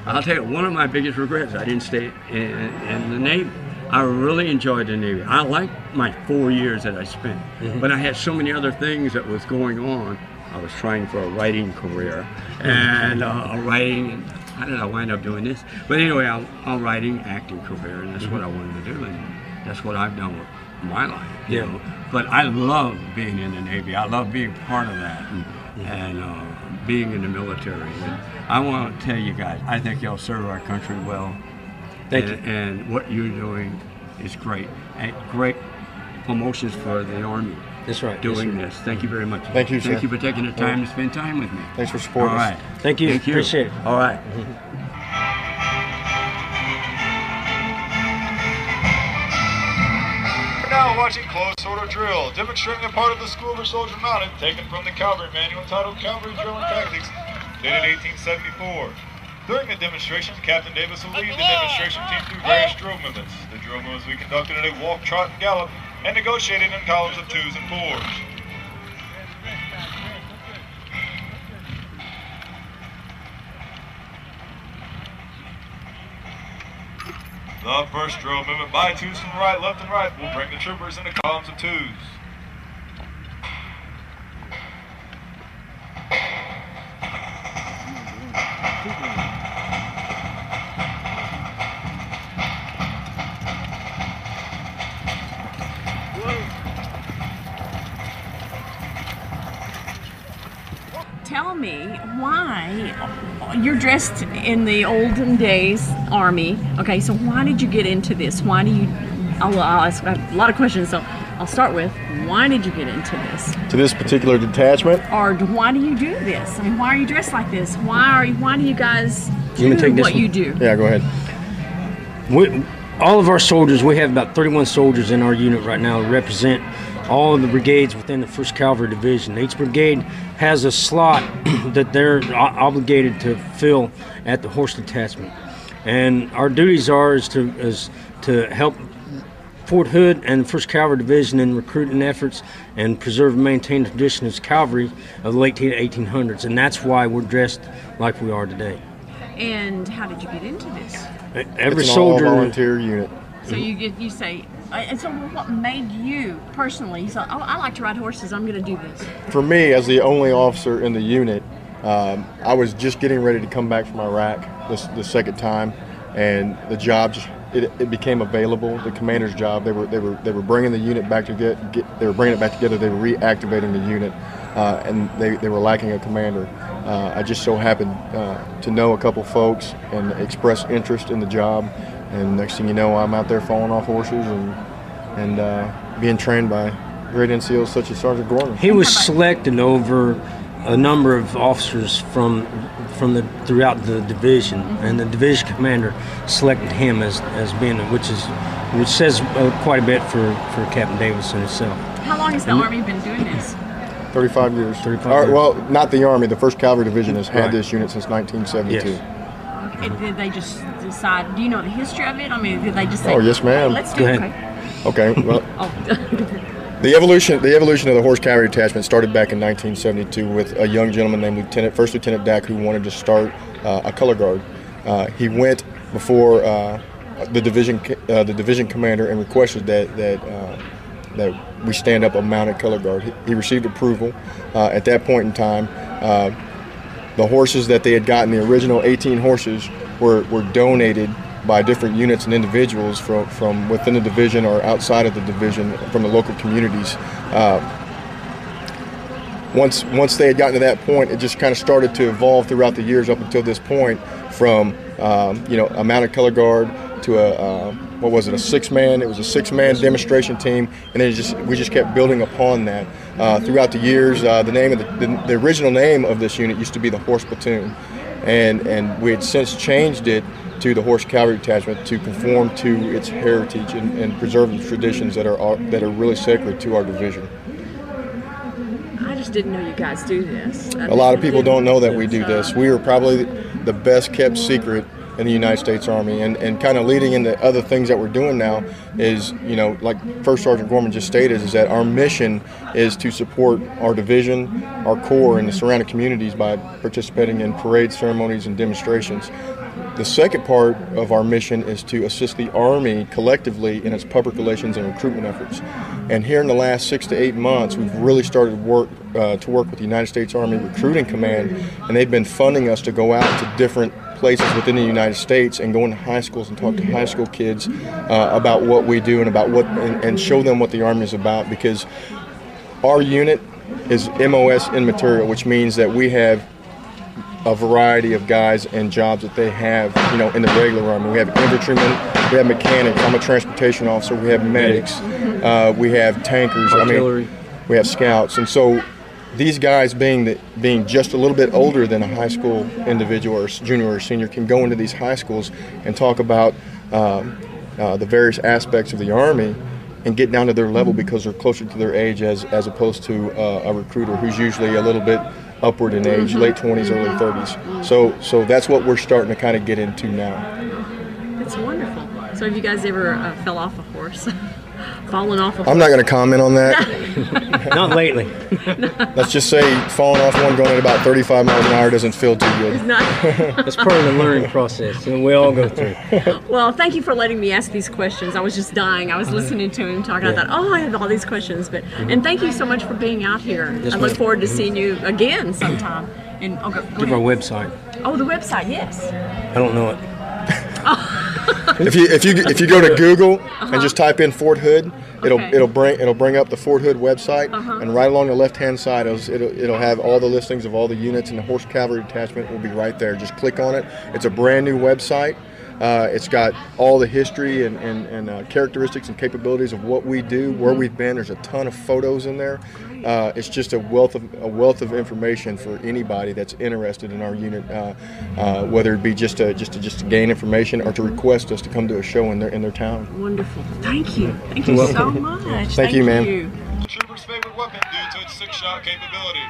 [SPEAKER 1] I'll tell you, one of my biggest regrets, I didn't stay in the Navy. I really enjoyed the Navy. I liked my 4 years that I spent, but I had so many other things that was going on. I was trying for a writing career, and how did I wind up doing this? But anyway, a writing, acting career, and that's what I wanted to do, and that's what I've done with my life, you know. But I love being in the Navy. I love being part of that, and being in the military. And I want to tell you guys, I think y'all serve our country well.
[SPEAKER 9] Thank you.
[SPEAKER 1] And what you're doing is great. And great promotions for the Army.
[SPEAKER 9] That's right.
[SPEAKER 1] Doing this. Thank you very much.
[SPEAKER 10] Thank you, sir.
[SPEAKER 1] Thank you for taking the time to spend time with me.
[SPEAKER 10] Thanks for supporting us.
[SPEAKER 1] All right.
[SPEAKER 9] Thank you. Appreciate it.
[SPEAKER 1] All right.
[SPEAKER 11] We're now watching Close Order Drill, demonstrating a part of the School for Soldier Mounted taken from the Cavalry Manual entitled Cavalry Drill and Tactics, dated 1874. During the demonstration, Captain Davis will lead the demonstration team through various drill movements. The drill movements will be conducted at a walk, trot, and gallop, and negotiated in columns of 2s and 4s. The first drill movement by 2s from the right, left, and right will bring the troopers into columns of 2s.
[SPEAKER 12] Tell me why you're dressed in the olden days Army. Okay, so why did you get into this? Why do you? I'll ask a lot of questions. So I'll start with, why did you get into this?
[SPEAKER 10] To this particular detachment?
[SPEAKER 12] Or why do you do this? I mean, why are you dressed like this? Why do you guys do what you do?
[SPEAKER 10] Yeah, go ahead.
[SPEAKER 9] All of our soldiers, we have about 31 soldiers in our unit right now that represent all of the brigades within the 1st Cavalry Division. Each brigade has a slot that they're obligated to fill at the horse detachment. And our duties is to help Fort Hood and the 1st Cavalry Division in recruiting efforts and preserve and maintain the tradition as cavalry of the late 1800s. And that's why we're dressed like we are today.
[SPEAKER 12] And how did you get into this?
[SPEAKER 9] Every
[SPEAKER 10] it's an
[SPEAKER 9] soldier
[SPEAKER 10] all-volunteer unit.
[SPEAKER 12] So you say, and so what made you personally, you thought, oh, I like to ride horses, I'm going to do this?
[SPEAKER 10] For me, as the only officer in the unit, I was just getting ready to come back from Iraq the second time, and the job it became available. The commander's job, they were bringing the unit back together. They were bringing it back together. They were reactivating the unit, and they were lacking a commander. I just so happened to know a couple folks and express interest in the job, and next thing you know, I'm out there falling off horses and being trained by great NCOs such as Sergeant Gorman.
[SPEAKER 9] He was selected over a number of officers from throughout the division, and the division commander selected him as being, which says quite a bit for Captain Davison himself.
[SPEAKER 12] How long has the Army been doing this?
[SPEAKER 10] 35 years.
[SPEAKER 9] 35 years.
[SPEAKER 10] Well, not the Army. The 1st Cavalry Division has had this unit since 1972.
[SPEAKER 9] Yes.
[SPEAKER 12] Okay, did they just decide? Do you know the history of it? I mean, did they just say?
[SPEAKER 10] Oh, yes, ma'am.
[SPEAKER 12] Hey, let's do it.
[SPEAKER 10] Okay. Well, the evolution of the Horse Cavalry Detachment started back in 1972 with a young gentleman named First Lieutenant Dack, who wanted to start a color guard. He went before the division commander and requested that we stand up a mounted color guard. He received approval. At that point in time, the horses that they had gotten, the original 18 horses, were donated by different units and individuals from within the division or outside of the division, from the local communities. Once they had gotten to that point, it just kind of started to evolve throughout the years up until this point, from a mounted color guard to a six-man. It was a six-man demonstration team, and then we just kept building upon that throughout the years. The original name of this unit used to be the Horse Platoon, and we had since changed it to the Horse Cavalry Detachment to conform to its heritage and preserve the traditions that are really sacred to our division.
[SPEAKER 12] I just didn't know you guys do this.
[SPEAKER 10] A lot of people don't know that we do this. We are probably the best kept secret in the United States Army, and kind of leading into other things that we're doing now is, like First Sergeant Gorman just stated, is that our mission is to support our division, our corps, and the surrounding communities by participating in parades, ceremonies, and demonstrations. The second part of our mission is to assist the Army collectively in its public relations and recruitment efforts. And here in the last 6 to 8 months, we've really started to work with the United States Army Recruiting Command, and they've been funding us to go out to different places within the United States and go into high schools and talk to high school kids about what we do and about and show them what the Army is about, because our unit is MOS immaterial, which means that we have a variety of guys and jobs that they have, in the regular Army. We have infantrymen, we have mechanics, I'm a transportation officer, we have medics, we have tankers,
[SPEAKER 9] artillery.
[SPEAKER 10] We have scouts. And so these guys, being just a little bit older than a high school individual or junior or senior, can go into these high schools and talk about the various aspects of the Army and get down to their level, because they're closer to their age as opposed to a recruiter who's usually a little bit upward in age, late 20s, early 30s. So that's what we're starting to kind of get into now.
[SPEAKER 12] That's wonderful. So have you guys ever fell off a horse? Fallen off a horse?
[SPEAKER 10] I'm not going to comment on that.
[SPEAKER 9] Not lately.
[SPEAKER 10] Let's just say falling off one going at about 35 miles an hour doesn't feel too good.
[SPEAKER 12] It's not.
[SPEAKER 9] That's part of the learning process, and we all go through.
[SPEAKER 12] Well, thank you for letting me ask these questions. I was just dying. I was listening to him talking. I thought, I have all these questions. And thank you so much for being out here.
[SPEAKER 9] Yes,
[SPEAKER 12] I look forward to seeing you again sometime. And
[SPEAKER 9] Give our website.
[SPEAKER 12] Oh, the website, yes.
[SPEAKER 9] I don't know it.
[SPEAKER 10] If you go to Google and just type in Fort Hood, it'll bring up the Fort Hood website, and right along the left-hand side it'll have all the listings of all the units, and the Horse Cavalry Detachment will be right there. Just click on it. It's a brand new website. It's got all the history and characteristics and capabilities of what we do, where we've been. There's a ton of photos in there. It's just a wealth of information for anybody that's interested in our unit, whether it be just to gain information or to request us to come to a show in their town.
[SPEAKER 12] Wonderful. Thank you. Thank you so much.
[SPEAKER 10] Thank you, ma'am.
[SPEAKER 11] The trooper's favorite weapon due to its 6-shot capability.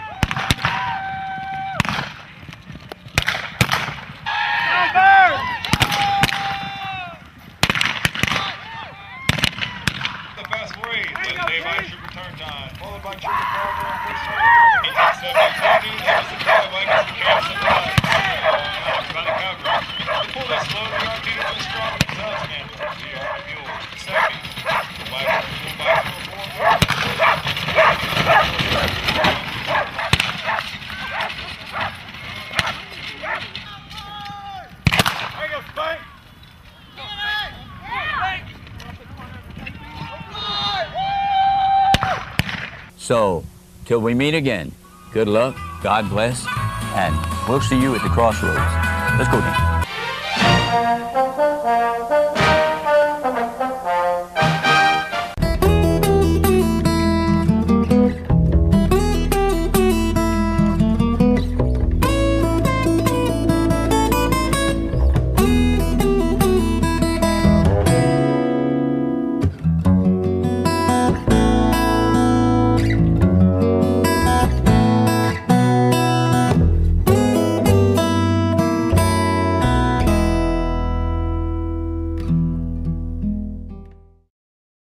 [SPEAKER 11] The fast parade led today by trooper turn time, followed by trooper Carver and First Sergeant Gorman. 1870 that was the Cowboy against the Chaos of Life. By the Cowboy. The pull this slow, the army was strong with the salesman. The Army mule. Second. The wagon pulled by 4-4.
[SPEAKER 3] So, till we meet again, good luck, God bless, and we'll see you at the Crossroads. Let's go, Dan.